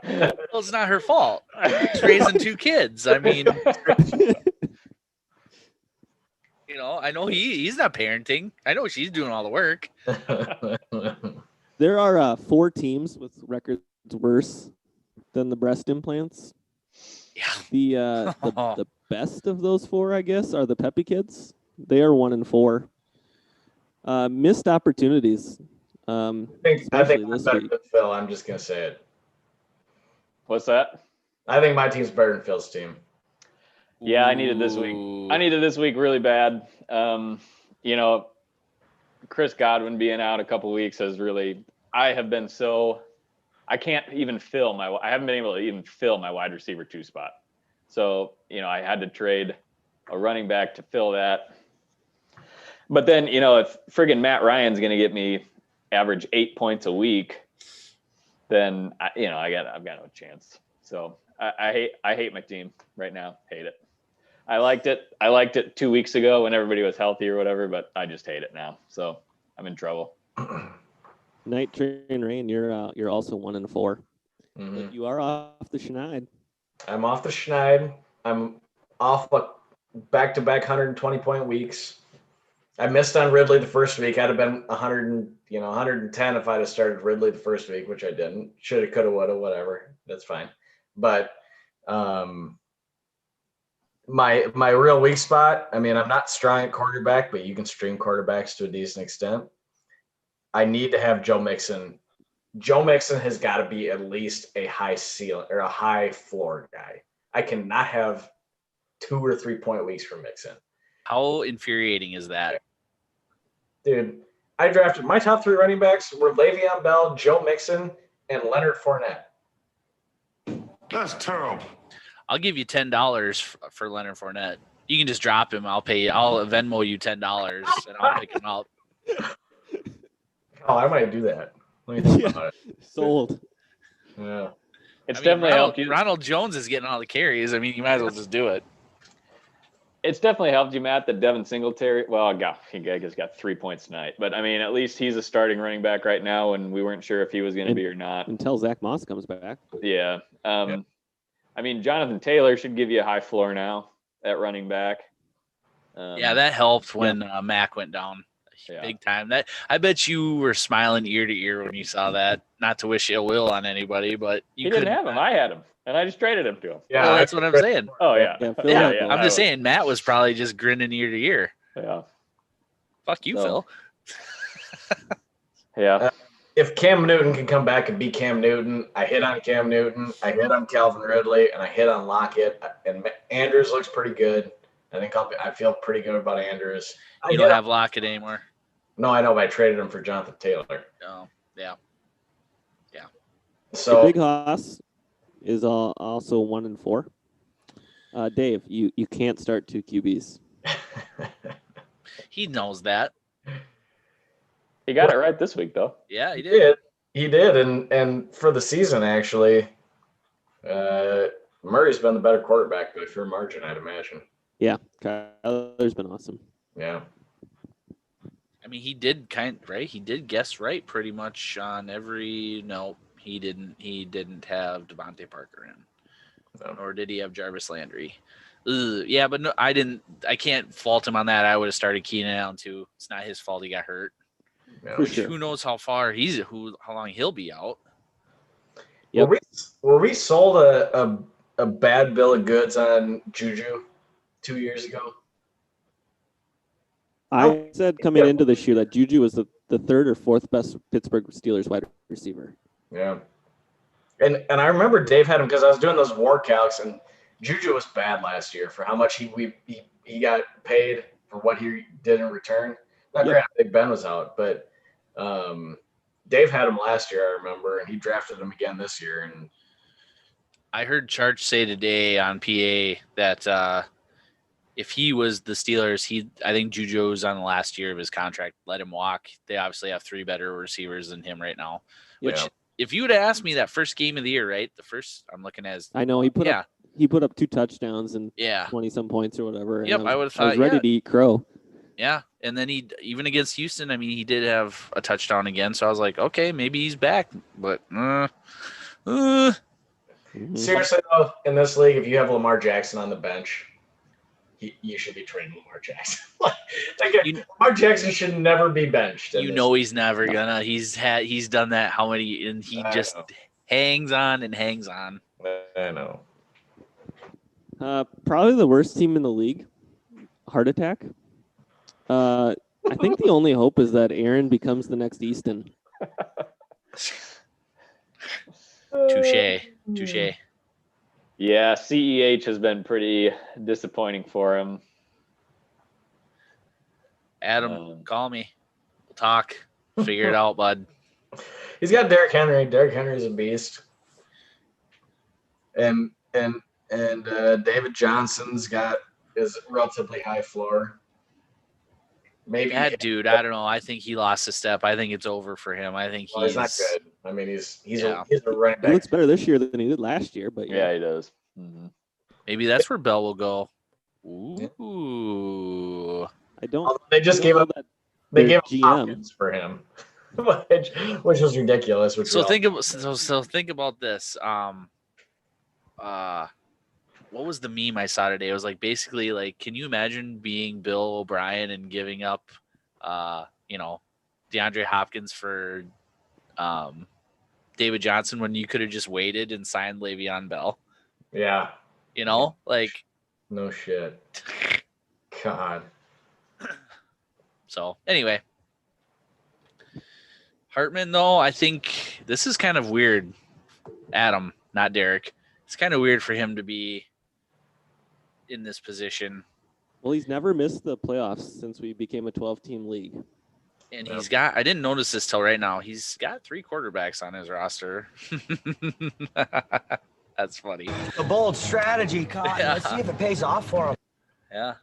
Well, it's not her fault. She's raising 2 kids. I mean, I know he's not parenting. I know she's doing all the work. There are 4 teams with records worse than the breast implants. Yeah. The best of those 4, I guess, are the Peppy kids. They are 1-4. Missed opportunities. I think I'm better than Phil. I'm just gonna say it. What's that? I think my team's better than Phil's team. Yeah, I needed this week. I needed this week really bad. Chris Godwin being out a couple weeks has really. I haven't been able to even fill my wide receiver 2 spot. So I had to trade a running back to fill that. But then, if friggin' Matt Ryan's going to get me average 8 points a week, then I've got no chance. So I hate my team right now. Hate it. I liked it 2 weeks ago when everybody was healthy or whatever, but I just hate it now. So I'm in trouble. Night Train Rain, you're also 1-4. Mm-hmm. But you are off the Schneid. I'm off the Schneid. I'm off back-to-back 120-point weeks. I missed on Ridley the first week. I'd have been 110 if I'd have started Ridley the first week, which I didn't. Shoulda, coulda, woulda, whatever. That's fine. But my real weak spot, I mean, I'm not strong at quarterback, but you can stream quarterbacks to a decent extent. I need to have Joe Mixon. Joe Mixon has got to be at least a high ceiling or a high floor guy. I cannot have 2 or 3 point weeks for Mixon. How infuriating is that? Dude, I drafted my top 3 running backs were Le'Veon Bell, Joe Mixon, and Leonard Fournette. That's terrible. I'll give you $10 for Leonard Fournette. You can just drop him. I'll Venmo you $10 and I'll pick him up. Oh, I might do that. Let me think about it. Sold. Yeah. It's I mean, definitely helped you. Ronald Jones is getting all the carries. I mean, you might as well just do it. It's definitely helped you, Matt, that Devin Singletary. Well, he guess got 3 points tonight, but I mean, at least he's a starting running back right now, and we weren't sure if he was going to be or not until Zach Moss comes back. Yeah. I mean, Jonathan Taylor should give you a high floor now at running back. Yeah, that helped when Mac went down big time. That I bet you were smiling ear to ear when you saw that. Not to wish ill will on anybody, but he didn't have him. I had him, and I just traded him to him. Yeah, well, that's what I'm saying. Oh yeah, yeah. I'm just saying, Matt was probably just grinning ear to ear. Yeah. Fuck you, Phil. Yeah. If Cam Newton can come back and be Cam Newton, I hit on Cam Newton, I hit on Calvin Ridley, and I hit on Lockett. And Andrews looks pretty good. I think I feel pretty good about Andrews. You don't have Lockett anymore. No, I know, but I traded him for Jonathan Taylor. Oh, yeah. So Big Hoss is also 1-4. Dave, you can't start 2 QBs. He knows that. He got it right this week, though. Yeah, he did. He did, and for the season, actually, Murray's been the better quarterback by a fair margin, I'd imagine. Yeah, Kyler's been awesome. Yeah. I mean, he did right. He did guess right pretty much on every. No, he didn't. He didn't have Devontae Parker in, or did he have Jarvis Landry? Yeah, but no, I didn't. I can't fault him on that. I would have started Keenan Allen too. It's not his fault he got hurt. Yeah. Which, who knows how long he'll be out? Yep. Were we sold a bad bill of goods on Juju 2 years ago? I said coming into this year that Juju was the third or fourth best Pittsburgh Steelers wide receiver. Yeah. And I remember Dave had him because I was doing those war calcs, and Juju was bad last year for how much he got paid for what he did in return. Not great. Big Ben was out, but Dave had him last year, I remember, and he drafted him again this year. And I heard Charge say today on PA that if he was the Steelers, I think Juju's on the last year of his contract. Let him walk. They obviously have 3 better receivers than him right now. Which, if you would have asked me that first game of the year, right? The first I'm looking at. I know he put up 2 touchdowns and 20-some points or whatever. Yep, I would have thought. I was ready to eat crow. Yeah, and then he even against Houston, I mean, he did have a touchdown again. So I was like, okay, maybe he's back. But seriously though, in this league, if you have Lamar Jackson on the bench, you should be trading Lamar Jackson. Lamar Jackson should never be benched. He's never gonna. He's done that how many, and he just hangs on and hangs on. I know. Probably the worst team in the league. Heart attack. I think the only hope is that Aaron becomes the next Easton. Touche. Yeah, CEH has been pretty disappointing for him. Adam, call me. We'll talk. Figure it out, bud. He's got Derrick Henry. Derrick Henry's a beast. And David Johnson's got his relatively high floor. Maybe that dude, I don't know. I think he lost a step. I think it's over for him. I think he's not good. I mean, he's a running back. He looks better this year than he did last year, but yeah he does. Mm-hmm. Maybe that's where Bell will go. Ooh. I don't. They just gave up. They gave GM Hopkins for him, which was ridiculous. So think about this. What was the meme I saw today? It was like basically like, can you imagine being Bill O'Brien and giving up, DeAndre Hopkins for David Johnson when you could have just waited and signed Le'Veon Bell? Yeah. Like. No shit. God. So anyway, Hartman, though, I think this is kind of weird. Adam, not Derek. It's kind of weird for him to be in this position. Well, he's never missed the playoffs since we became a 12-team league. And he's got, I didn't notice this till right now, he's got 3 quarterbacks on his roster. That's funny. A bold strategy, Cotton. Yeah. Let's see if it pays off for him. Yeah.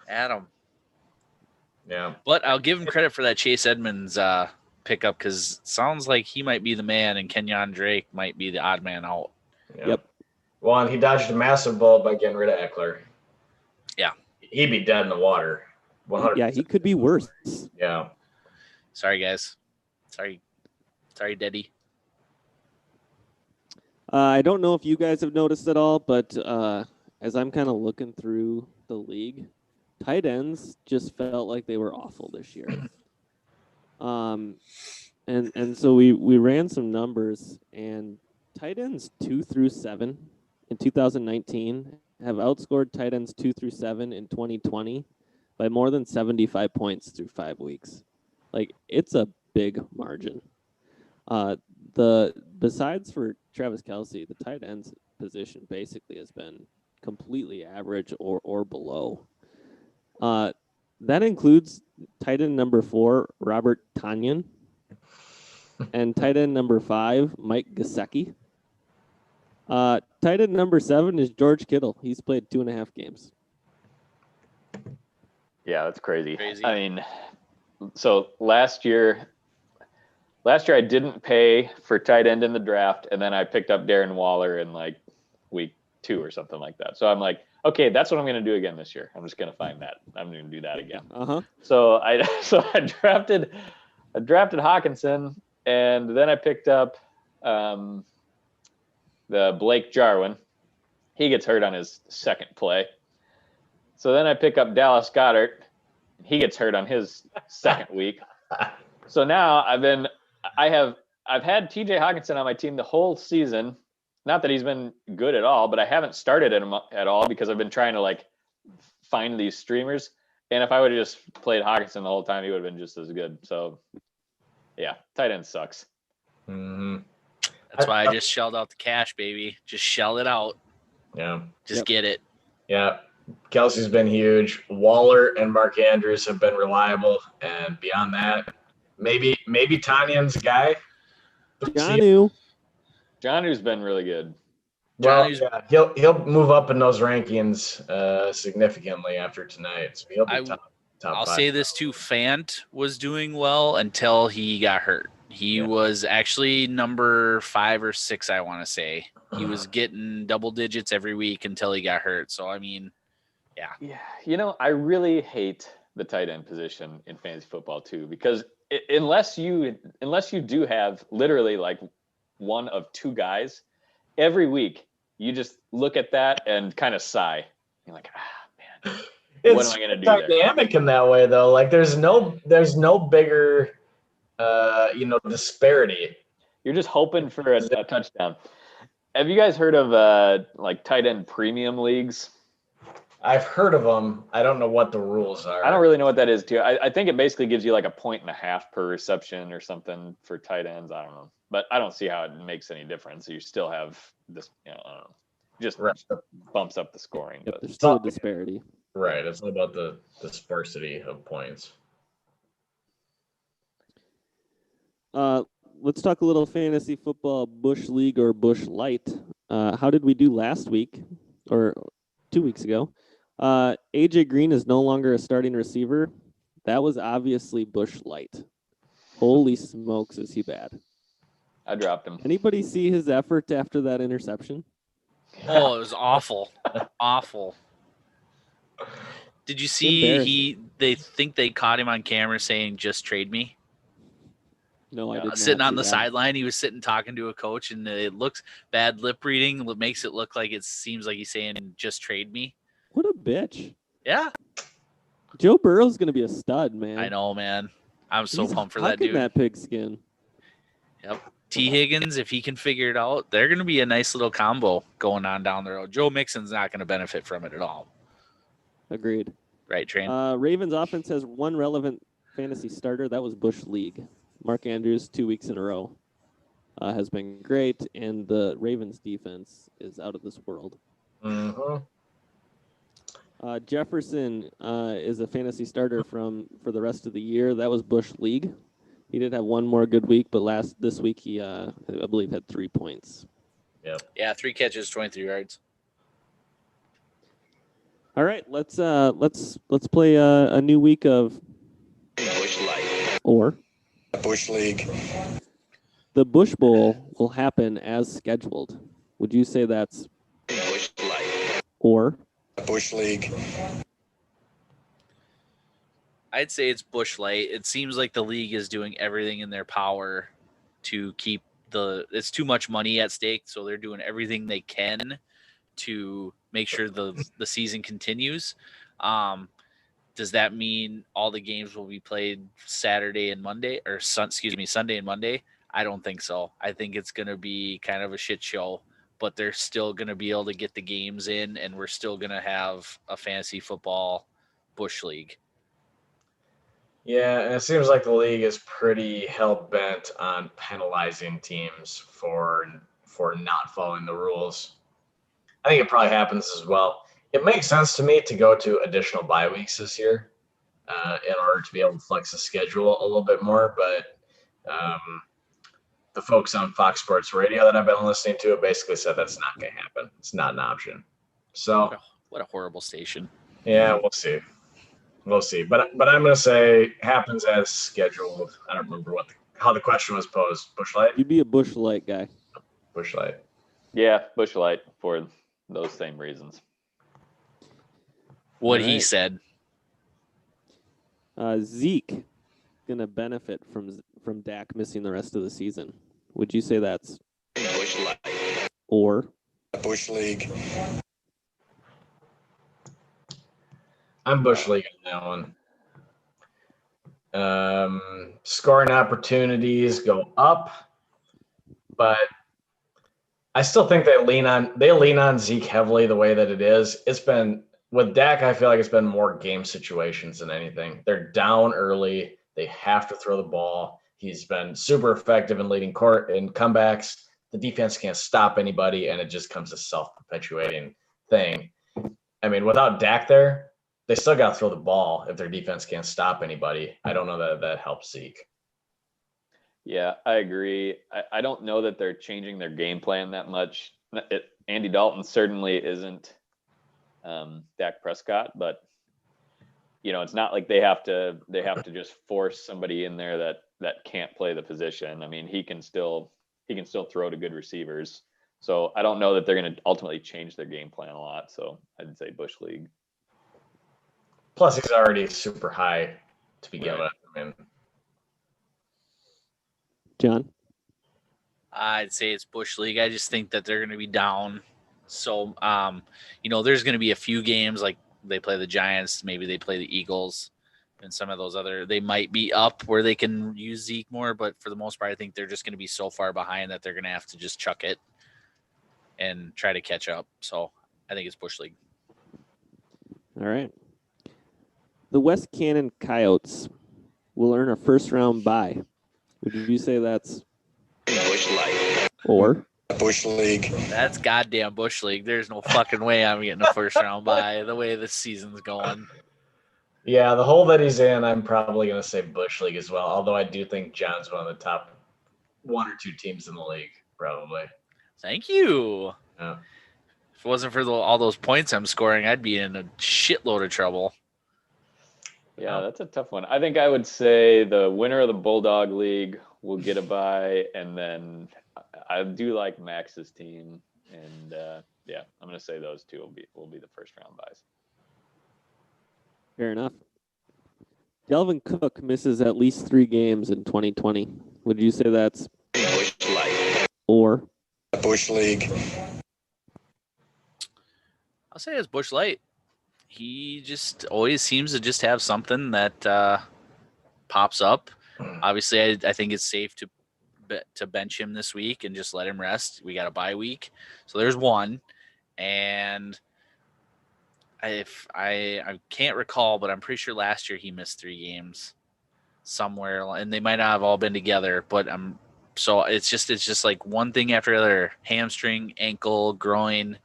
Adam. Yeah. But I'll give him credit for that Chase Edmonds pickup because it sounds like he might be the man and Kenyon Drake might be the odd man out. Yep. Well, and he dodged a massive bullet by getting rid of Eckler. Yeah. He'd be dead in the water. 100%. Yeah, he could be worse. Yeah. Sorry, guys. Sorry, Daddy. I don't know if you guys have noticed at all, but as I'm kind of looking through the league, tight ends just felt like they were awful this year. And so we ran some numbers, and tight ends 2 through 7 in 2019 have outscored tight ends 2 through 7 in 2020 by more than 75 points through 5 weeks. Like, it's a big margin. Besides for Travis Kelce, the tight ends position basically has been completely average or below. That includes tight end number 4, Robert Tonyan, and tight end number 5, Mike Gesicki. Tight end number 7 is George Kittle. He's played 2.5 games. Yeah, that's crazy. Crazy. I mean, so last year I didn't pay for tight end in the draft, and then I picked up Darren Waller in like week 2 or something like that. So I'm like, okay, that's what I'm going to do again this year. I'm just going to find that. I'm going to do that again. So I drafted Hawkinson, and then I picked up the Blake Jarwin. He gets hurt on his second play. So then I pick up Dallas Goedert. He gets hurt on his second week. So now I've had TJ Hawkinson on my team the whole season. Not that he's been good at all, but I haven't started him at all because I've been trying to like find these streamers. And if I would have just played Hawkinson the whole time, he would have been just as good. So yeah, tight end sucks. Mm-hmm. That's why I just shelled out the cash, baby. Just shell it out. Yeah. Just get it. Yeah. Kelsey's been huge. Waller and Mark Andrews have been reliable. And beyond that, maybe Tanyan's a guy. Johnny's been really good. Well, yeah, he'll move up in those rankings significantly after tonight. So he'll be top I'll 5. say this too. Fant was doing well until he got hurt. He was actually number 5 or 6, I want to say. He was getting double digits every week until he got hurt. So, I mean, yeah. You know, I really hate the tight end position in fantasy football too, because unless you do have literally like one of 2 guys, every week you just look at that and kind of sigh. You're like, man, what am I going to do there? It's dynamic in that way, though. Like, there's no bigger, disparity. You're just hoping for a touchdown. Have you guys heard of like tight end premium leagues? I've heard of them. I don't know what the rules are. I don't really know what that is too. I think it basically gives you like 1.5 points per reception or something for tight ends. I don't know, but I don't see how it makes any difference. You still have this, I don't know, just bumps up the scoring. Yep, but there's still a disparity. Right. It's all about the sparsity of points. Let's talk a little fantasy football, Busch League or Busch Light. How did we do last week or 2 weeks ago? AJ Green is no longer a starting receiver. That was obviously Busch Light. Holy smokes, is he bad? I dropped him. Anybody see his effort after that interception? Oh, it was awful. Awful. Did you see they think they caught him on camera saying, "Just trade me"? No, I did not. Sitting on see the that. sideline, he was sitting talking to a coach, and it looks bad lip reading. What makes it look like it seems like he's saying, "Just trade me." What a bitch. Yeah. Joe Burrow's going to be a stud, man. I know, man. I'm so He's pumped for that dude. that pigskin. Yep. T. Higgins, if he can figure it out, they're going to be a nice little combo going on down the road. Joe Mixon's not going to benefit from it at all. Agreed. Right, Train? Ravens offense has one relevant fantasy starter. That was Busch League. Mark Andrews, 2 weeks in a row, has been great, and the Ravens defense is out of this world. Mm-hmm. Jefferson is a fantasy starter for the rest of the year. That was Busch League. He did have one more good week, but this week he I believe had 3 points. Yep. Yeah, 3 catches, 23 yards. All right, let's play a new week of Busch Light. or Busch League. the Busch Bowl will happen as scheduled. Would you say that's Busch Light. or? Busch League. I'd say it's Busch Light. It seems like the league is doing everything in their power to keep it's too much money at stake, so they're doing everything they can to make sure the season continues. Does that mean all the games will be played Saturday and Monday, or Sunday and Monday? I don't think so. I think it's going to be kind of a shit show, but they're still going to be able to get the games in, and we're still going to have a fantasy football Busch League. Yeah, and it seems like the league is pretty hell-bent on penalizing teams for not following the rules. I think it probably happens as well. It makes sense to me to go to additional bye weeks this year in order to be able to flex the schedule a little bit more. But the folks on Fox Sports Radio that I've been listening to basically said that's not going to happen. It's not an option. So What a horrible station. yeah, we'll see. We'll see. But I'm going to say happens as scheduled. I don't remember how the question was posed. Busch Light? You'd be a Busch Light guy. Busch Light. Yeah, Busch Light for those same reasons. What All he right. said. Zeke gonna benefit from Dak missing the rest of the season. Would you say that's Busch Light. or? Busch League. I'm Busch League on that one. Scoring opportunities go up, but I still think they lean on Zeke heavily the way that it is. It's been with Dak, I feel like it's been more game situations than anything. They're down early. They have to throw the ball. He's been super effective in leading court and comebacks. The defense can't stop anybody, and it just comes a self-perpetuating thing. I mean, without Dak there, they still got to throw the ball if their defense can't stop anybody. I don't know that helps Zeke. Yeah, I agree. I don't know that they're changing their game plan that much. Andy Dalton certainly isn't Dak Prescott, but it's not like they have to just force somebody in there that can't play the position. I mean, he can still throw to good receivers. So I don't know that they're going to ultimately change their game plan a lot. So I'd say Busch League. Plus, he's already super high to begin with. I mean, John? I'd say it's Busch League. I just think that they're going to be down. So, there's going to be a few games like they play the Giants, maybe they play the Eagles, and some of those they might be up where they can use Zeke more. But for the most part, I think they're just going to be so far behind that they're going to have to just chuck it and try to catch up. So I think it's Busch League. All right. The West Cannon Coyotes will earn a first-round bye. Would you say that's Busch Light. or? Busch League. That's goddamn Busch League. There's no fucking way I'm getting a first round bye the way this season's going. yeah, the hole that he's in, I'm probably going to say Busch League as well. Although I do think John's one of the top one or two teams in the league, probably. Thank you. Yeah. If it wasn't for all those points I'm scoring, I'd be in a shitload of trouble. Yeah, that's a tough one. I think I would say the winner of the Bulldog League will get a bye, and then I do like Max's team, and I'm going to say those two will be the first round buys. Fair enough. Delvin Cook misses at least 3 games in 2020. Would you say that's Busch Light. or? Busch League. I'll say it's Busch Light. He just always seems to just have something that pops up. Obviously, I think it's safe to bench him this week and just let him rest. We got a bye week, so there's one. And I can't recall, but I'm pretty sure last year he missed 3 games somewhere, and they might not have all been together. But so it's just like one thing after another: hamstring, ankle, groin.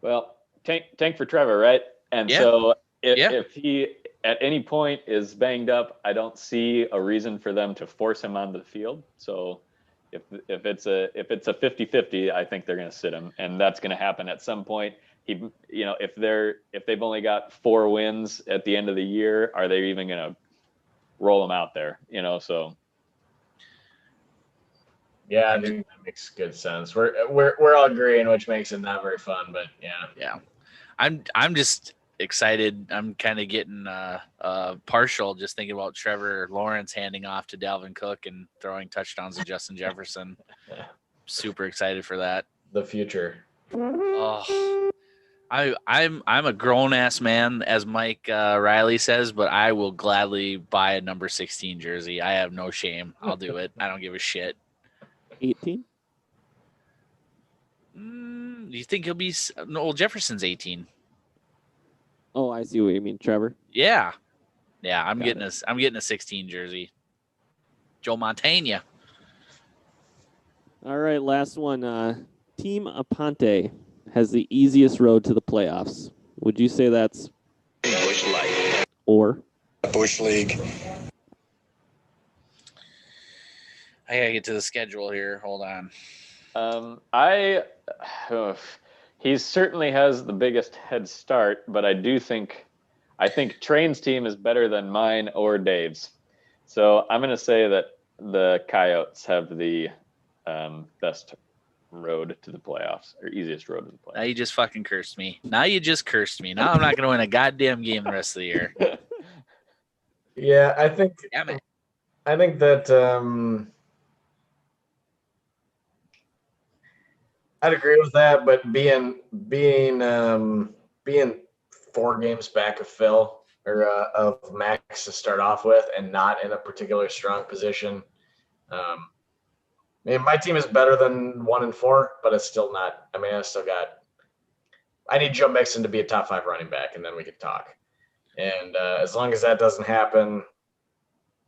Well, tank for Trevor, right? And Yeah. so if he at any point is banged up, I don't see a reason for them to force him onto the field. So if it's a 50-50, I think they're going to sit him, and that's going to happen at some point. If they've only got 4 wins at the end of the year, are they even going to roll him out there? So Yeah, I think that makes good sense. We're all agreeing, which makes it not very fun, but yeah. Yeah. I'm just excited. I'm kind of getting partial just thinking about Trevor Lawrence handing off to Dalvin Cook and throwing touchdowns to Justin Jefferson. Super excited for that. The future. Oh, I'm a grown ass man, as Mike Riley says, but I will gladly buy a number 16 jersey. I have no shame. I'll do it. I don't give a shit. 18. You think he'll be? No, Jefferson's 18. Oh, I see what you mean, Trevor. Yeah. I'm Got getting a 16 jersey. Joe Montana. All right, last one. Team Aponte has the easiest road to the playoffs. Would you say that's Busch Light. or? Busch League. I gotta get to the schedule here. Hold on. He certainly has the biggest head start, but I think Train's team is better than mine or Dave's. So I'm going to say that the Coyotes have the best road to the playoffs, or easiest road to the Now playoffs. you just fucking cursed me. Now you just cursed me. Now I'm not gonna win a goddamn game the rest of the year. Yeah, I think Damn it. that I'd agree with that, but being 4 games back of Phil or of Max to start off with, and not in a particularly strong position. I mean, my team is better than 1-4, but it's still not. I mean, I need Joe Mixon to be a top 5 running back, and then we can talk. And as long as that doesn't happen,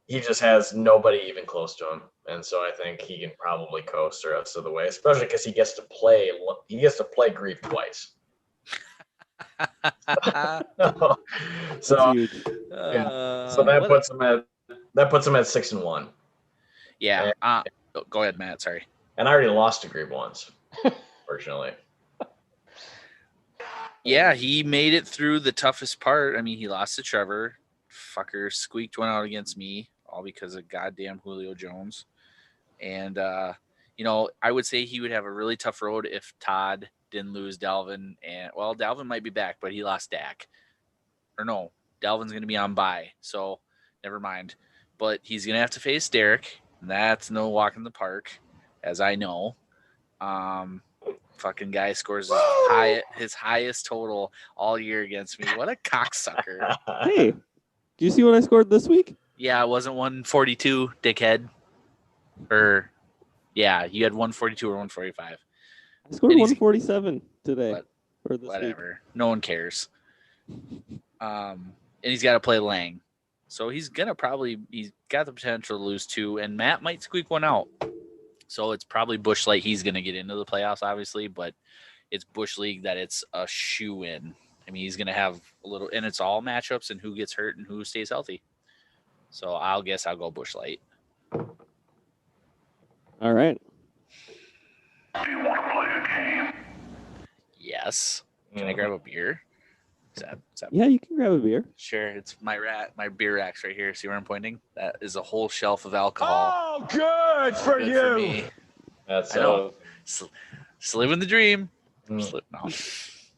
he just has nobody even close to him. And so I think he can probably coast the rest of the way, especially because he gets to play Grief twice. So That's huge. yeah. So that puts him at 6-1. Yeah. Go ahead, Matt. Sorry. And I already lost to Grief once, fortunately. Yeah, he made it through the toughest part. I mean, he lost to Trevor. Fucker squeaked one out against me, all because of goddamn Julio Jones. And I would say he would have a really tough road if Todd didn't lose Dalvin. And well, Dalvin might be back, but he lost Dak. Or no, Dalvin's going to be on bye, so never mind. But he's going to have to face Derek. And that's no walk in the park, as I know. Fucking guy scores his highest total all year against me. What a cocksucker. Hey, do you see what I scored this week? Yeah, it wasn't 142, dickhead. Or, yeah, you had 142 or 145. I scored 147 today. Or this Whatever. week. No one cares. And he's got to play Lang. So he's got the potential to lose 2, and Matt might squeak one out. So it's probably Busch Light. He's going to get into the playoffs, obviously, but it's Busch League that it's a shoe-in. I mean, he's going to have a little, and it's all matchups and who gets hurt and who stays healthy. So I'll go Busch Light. All right. Do you want to play a game? Yes. Can I grab a beer? Is that Yeah, you can grab a beer. Sure. It's my beer rack's right here. See where I'm pointing? That is a whole shelf of alcohol. Oh, good for Good you. for me. That's I know. Just living the dream. No.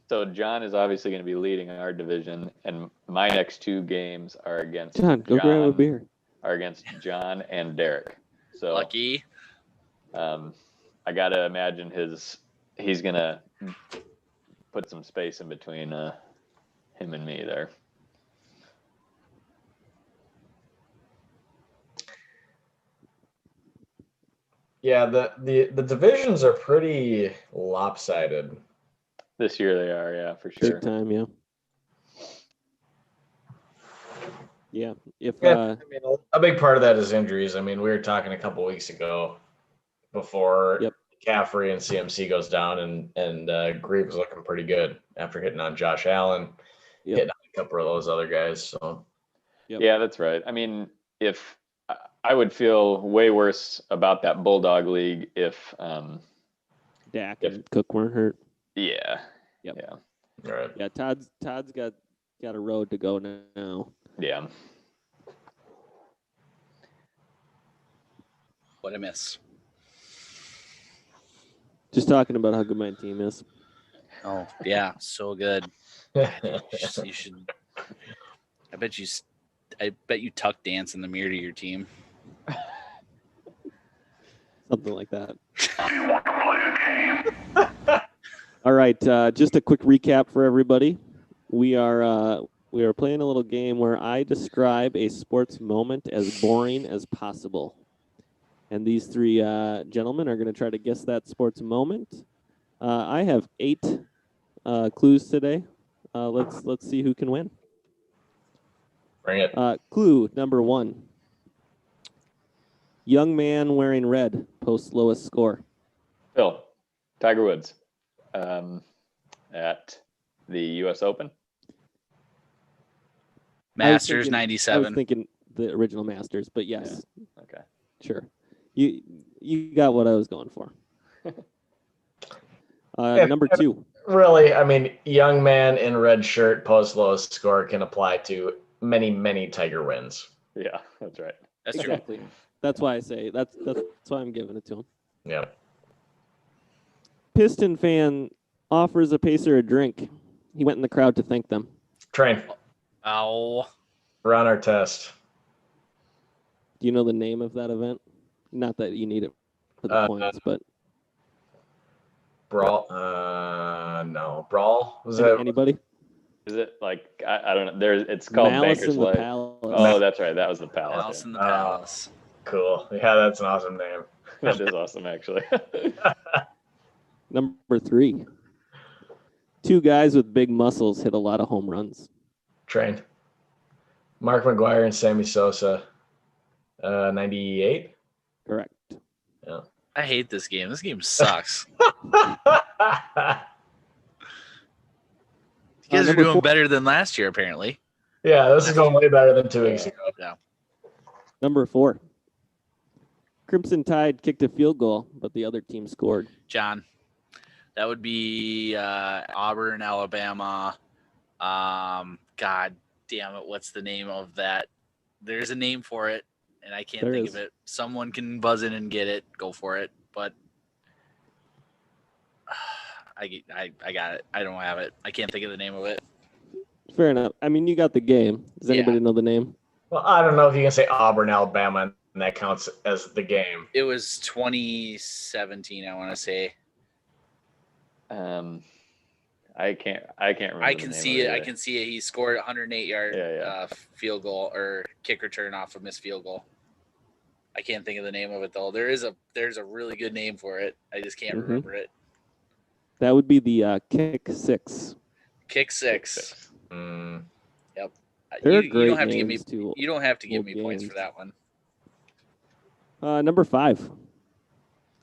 So John is obviously going to be leading our division, and my next 2 games are against John, go grab a beer. Are against John and Derek. So Lucky. I got to imagine he's going to put some space in between him and me there. Yeah, the divisions are pretty lopsided. This year they are, yeah, for sure. Big time, yeah. Yeah. I mean, a big part of that is injuries. I mean, we were talking a couple weeks ago before McCaffrey and CMC goes down, and Grieve was looking pretty good after hitting on Josh Allen, hitting on a couple of those other guys. So, yeah, that's right. I mean, if I would feel way worse about that Bulldog League if Dak and Cook weren't hurt. Yeah. Yep. Yeah. All right. Yeah, Todd's got a road to go now. Yeah. What a miss. Just talking about how good my team is. Oh yeah, so good. You should. I bet you tuck dance in the mirror to your team. Something like that. All right, just a quick recap for everybody. We are playing a little game where I describe a sports moment as boring as possible, and these three gentlemen are going to try to guess that sports moment. I have 8 clues today. Let's see who can win. Bring it. Clue number 1. Young man wearing red posts lowest score. Phil, Tiger Woods, at the U.S. Open. Masters I was '97. thinking the original Masters, but yes, Okay. sure. You got what I was going for. Number 2. Really, I mean, young man in red shirt, post lowest score can apply to many, many Tiger wins. Yeah, that's right. That's true. Exactly. That's why I say that's why I'm giving it to him. Yeah. Piston fan offers a pacer a drink. He went in the crowd to thank them. Train. Oh, Run our test. Do you know the name of that event? Not that you need it for the points, but Brawl. No. Brawl. Was it? anybody? Is it like I don't know? It's called Malice Banker's in the Life. Palace. Oh, that's right. That was the Palace. Alice in the Palace. Cool. Yeah, that's an awesome name. That is awesome, actually. Number 3. 2 guys with big muscles hit a lot of home runs. Train. Mark McGuire and Sammy Sosa. 98. Correct. Yeah. I hate this game. This game sucks. You guys are number doing 4. better than last year, apparently. Yeah, this is going way better than 2 weeks ago. Yeah. Number 4. Crimson Tide kicked a field goal, but the other team scored. John, that would be Auburn, Alabama. God damn it, what's the name of that? There's a name for it, and I can't think of it. Someone can buzz in and get it. Go for it. But I got it. I don't have it. I can't think of the name of it. Fair enough. I mean, you got the game. Does anybody know the name? Well, I don't know if you can say Auburn, Alabama, and that counts as the game. It was 2017, I want to say. I can't remember. I can the name see of it. I either. can see it. He scored a 108-yard Yeah. field goal or kick return off a missed field goal. I can't think of the name of it though. There's a really good name for it. I just can't remember it. That would be the kick 6. Kick six. Mm. Yep. They're You great don't have to give me. names to You don't have to give old me points games. for that one. Number 5.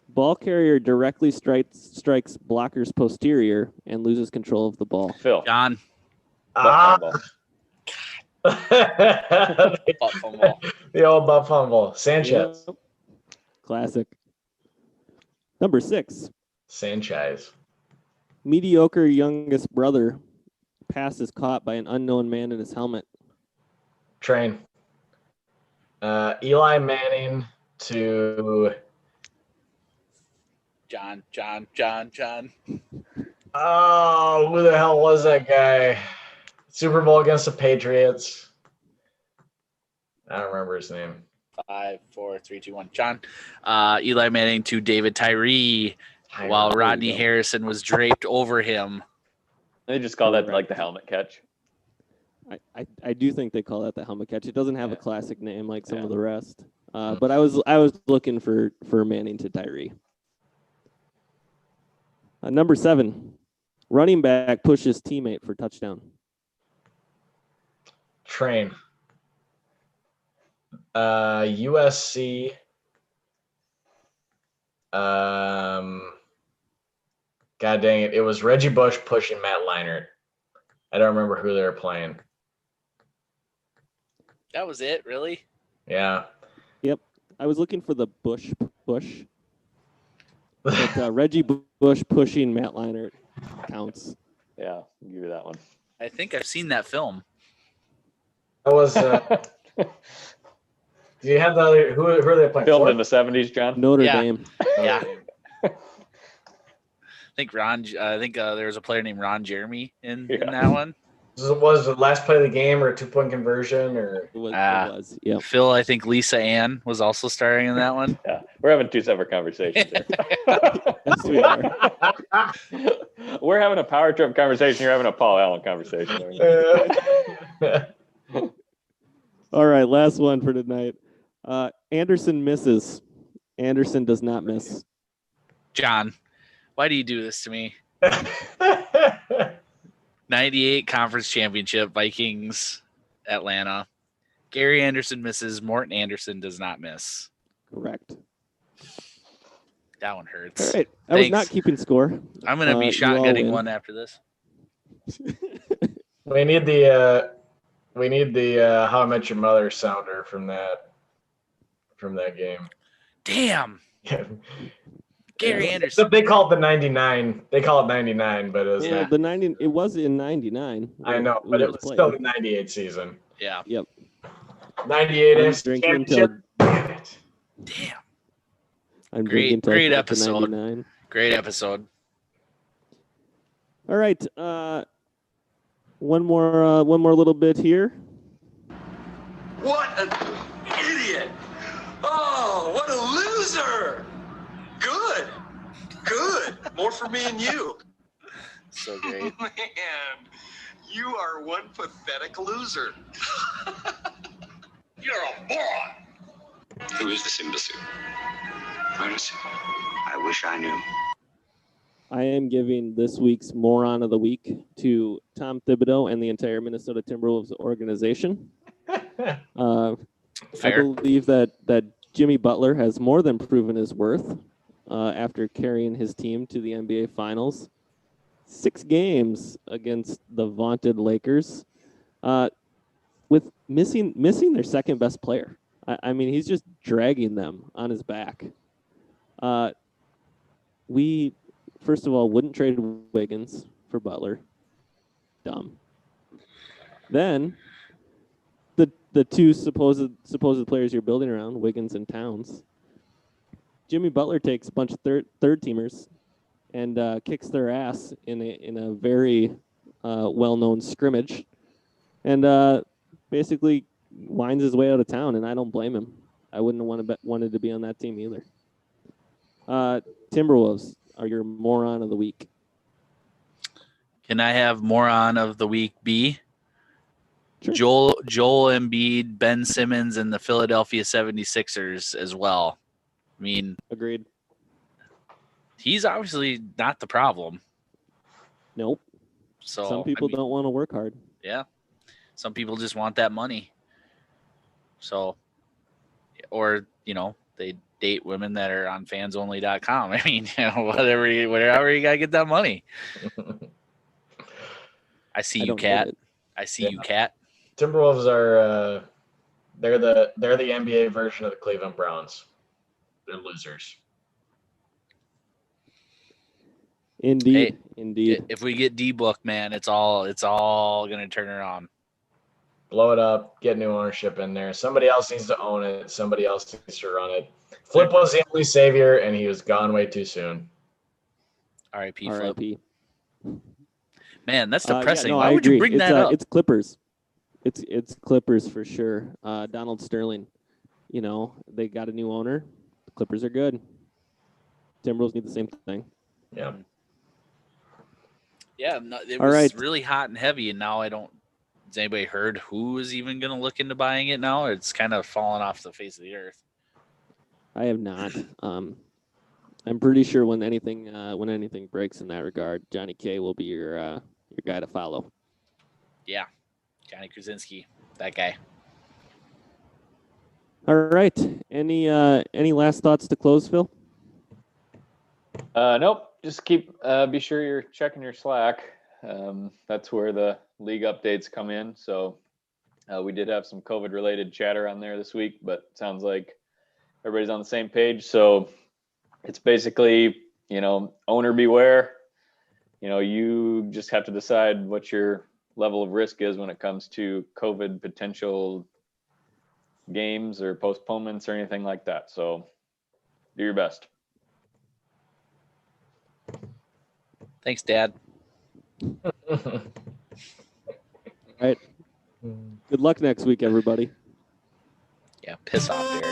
Ball carrier directly strikes blocker's posterior and loses control of the ball. Phil. John. Ah. Butt fumble. The old butt fumble. Sanchez. Yep. Classic. Number 6. Sanchez. Mediocre youngest brother pass is caught by an unknown man in his helmet. Train. Eli Manning to. John. Oh, who the hell was that guy? Super Bowl against the Patriots. I don't remember his name. 5, 4, 3, 2, 1. John. Eli Manning to David Tyree while Rodney Harrison was draped over him. They just call that like the helmet catch. I do think they call that the helmet catch. It doesn't have a classic name like some of the rest. But I was looking for Manning to Tyree. Number 7. Running back pushes teammate for touchdown. Train. USC. God dang it. It was Reggie Bush pushing Matt Leinart. I don't remember who they were playing. That was it, really? Yeah. Yep. I was looking for the Bush. But Reggie Bush pushing Matt Leinart counts. Yeah, I'll give you that one. I think I've seen that film. That was. Do you have the other? Who are they playing? Filmed Florida? in the 70s, John. Notre Yeah. Dame. Yeah. I think there was a player named Ron Jeremy in Yeah. that one. Was the last play of the game or a 2-point conversion or? It was. Ah. It was. Yep. Phil, I think Lisa Ann was also starring in that one. Yeah, we're having two separate conversations here. Yes, we are. We're having a power trip conversation. You're having a Paul Allen conversation. All right, last one for tonight. Anderson misses. Anderson does not miss. John, why do you do this to me? 98 conference championship, Vikings, Atlanta. Gary Anderson misses. Morton Anderson does not miss. Correct. That one All hurts. right, I was Thanks. not keeping score. I'm going to be you all shotgunning win. one after this. We need the How I Met Your Mother sounder from that game. Damn. Gary Yeah. Anderson. They call it the 99. They call it 99, but it was Yeah, not. the 90. It was in 99. I know, but it was still the 98 season. Yeah. Yep. 98 I'm is drinking championship. Damn it. Damn. I'm Great- drinking till great I get to episode. 99. Great episode. All right. One more little bit here. What an idiot! Oh, what a loser! Good. Good. More for me and you. So great. Man, you are one pathetic loser. You're a moron. Who is this imbecile? Honestly, I wish I knew. I am giving this week's Moron of the Week to Tom Thibodeau and the entire Minnesota Timberwolves organization. I Fair. believe that Jimmy Butler has more than proven his worth after carrying his team to the NBA Finals. 6 games against the vaunted Lakers, with missing their second best player. I mean, he's just dragging them on his back. We, first of all, wouldn't trade Wiggins for Butler. Dumb. Then the two supposed players you're building around, Wiggins and Towns. Jimmy Butler takes a bunch of third teamers and kicks their ass in a very well-known scrimmage, and basically winds his way out of town. And I don't blame him. I wouldn't have wanted to be on that team either. Timberwolves are your moron of the week. Can I have moron of the week B? Sure. Joel Embiid, Ben Simmons, and the Philadelphia 76ers as well. I mean, Agreed. he's obviously not the problem. Nope. So Some people don't want to work hard. Yeah. Some people just want that money. So, or, they date women that are on fansonly.com. I mean, whatever you got to get that money. I see I you, don't Cat. get it. I see you, Cat. Timberwolves are they're the NBA version of the Cleveland Browns. They're losers. Indeed. Hey, Indeed. If we get D-Book, man, it's all going to turn around. Blow it up, get new ownership in there. Somebody else needs to own it. Somebody else needs to run it. Flip was the only savior, and he was gone way too soon. R.I.P. Flip. R.I.P. Man, that's depressing. Yeah, no, Why I would agree. you bring it's, that up? It's Clippers. It's Clippers for sure. Donald Sterling. They got a new owner. The Clippers are good. Timberwolves need the same thing. Yeah. Yeah, no, it All was right. really hot and heavy, and now I don't. Has anybody heard who is even going to look into buying it now? It's kind of fallen off the face of the earth. I have not. I'm pretty sure when anything breaks in that regard, Johnny K will be your guy to follow. Yeah, Johnny Krasinski, that guy. All right. Any last thoughts to close, Phil? Nope. Just be sure you're checking your Slack. That's where the league updates come in. So we did have some COVID-related chatter on there this week, but it sounds like everybody's on the same page. So it's basically, owner beware. You just have to decide what your level of risk is when it comes to COVID potential games or postponements or anything like that. So do your best. Thanks, Dad. All right. Good luck next week, everybody. Yeah, piss off, Derek.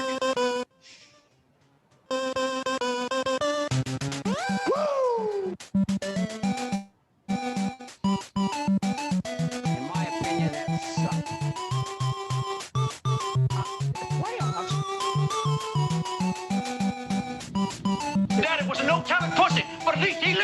In my opinion, that sucked. Playoffs. Dad, it was a no-talent pussy.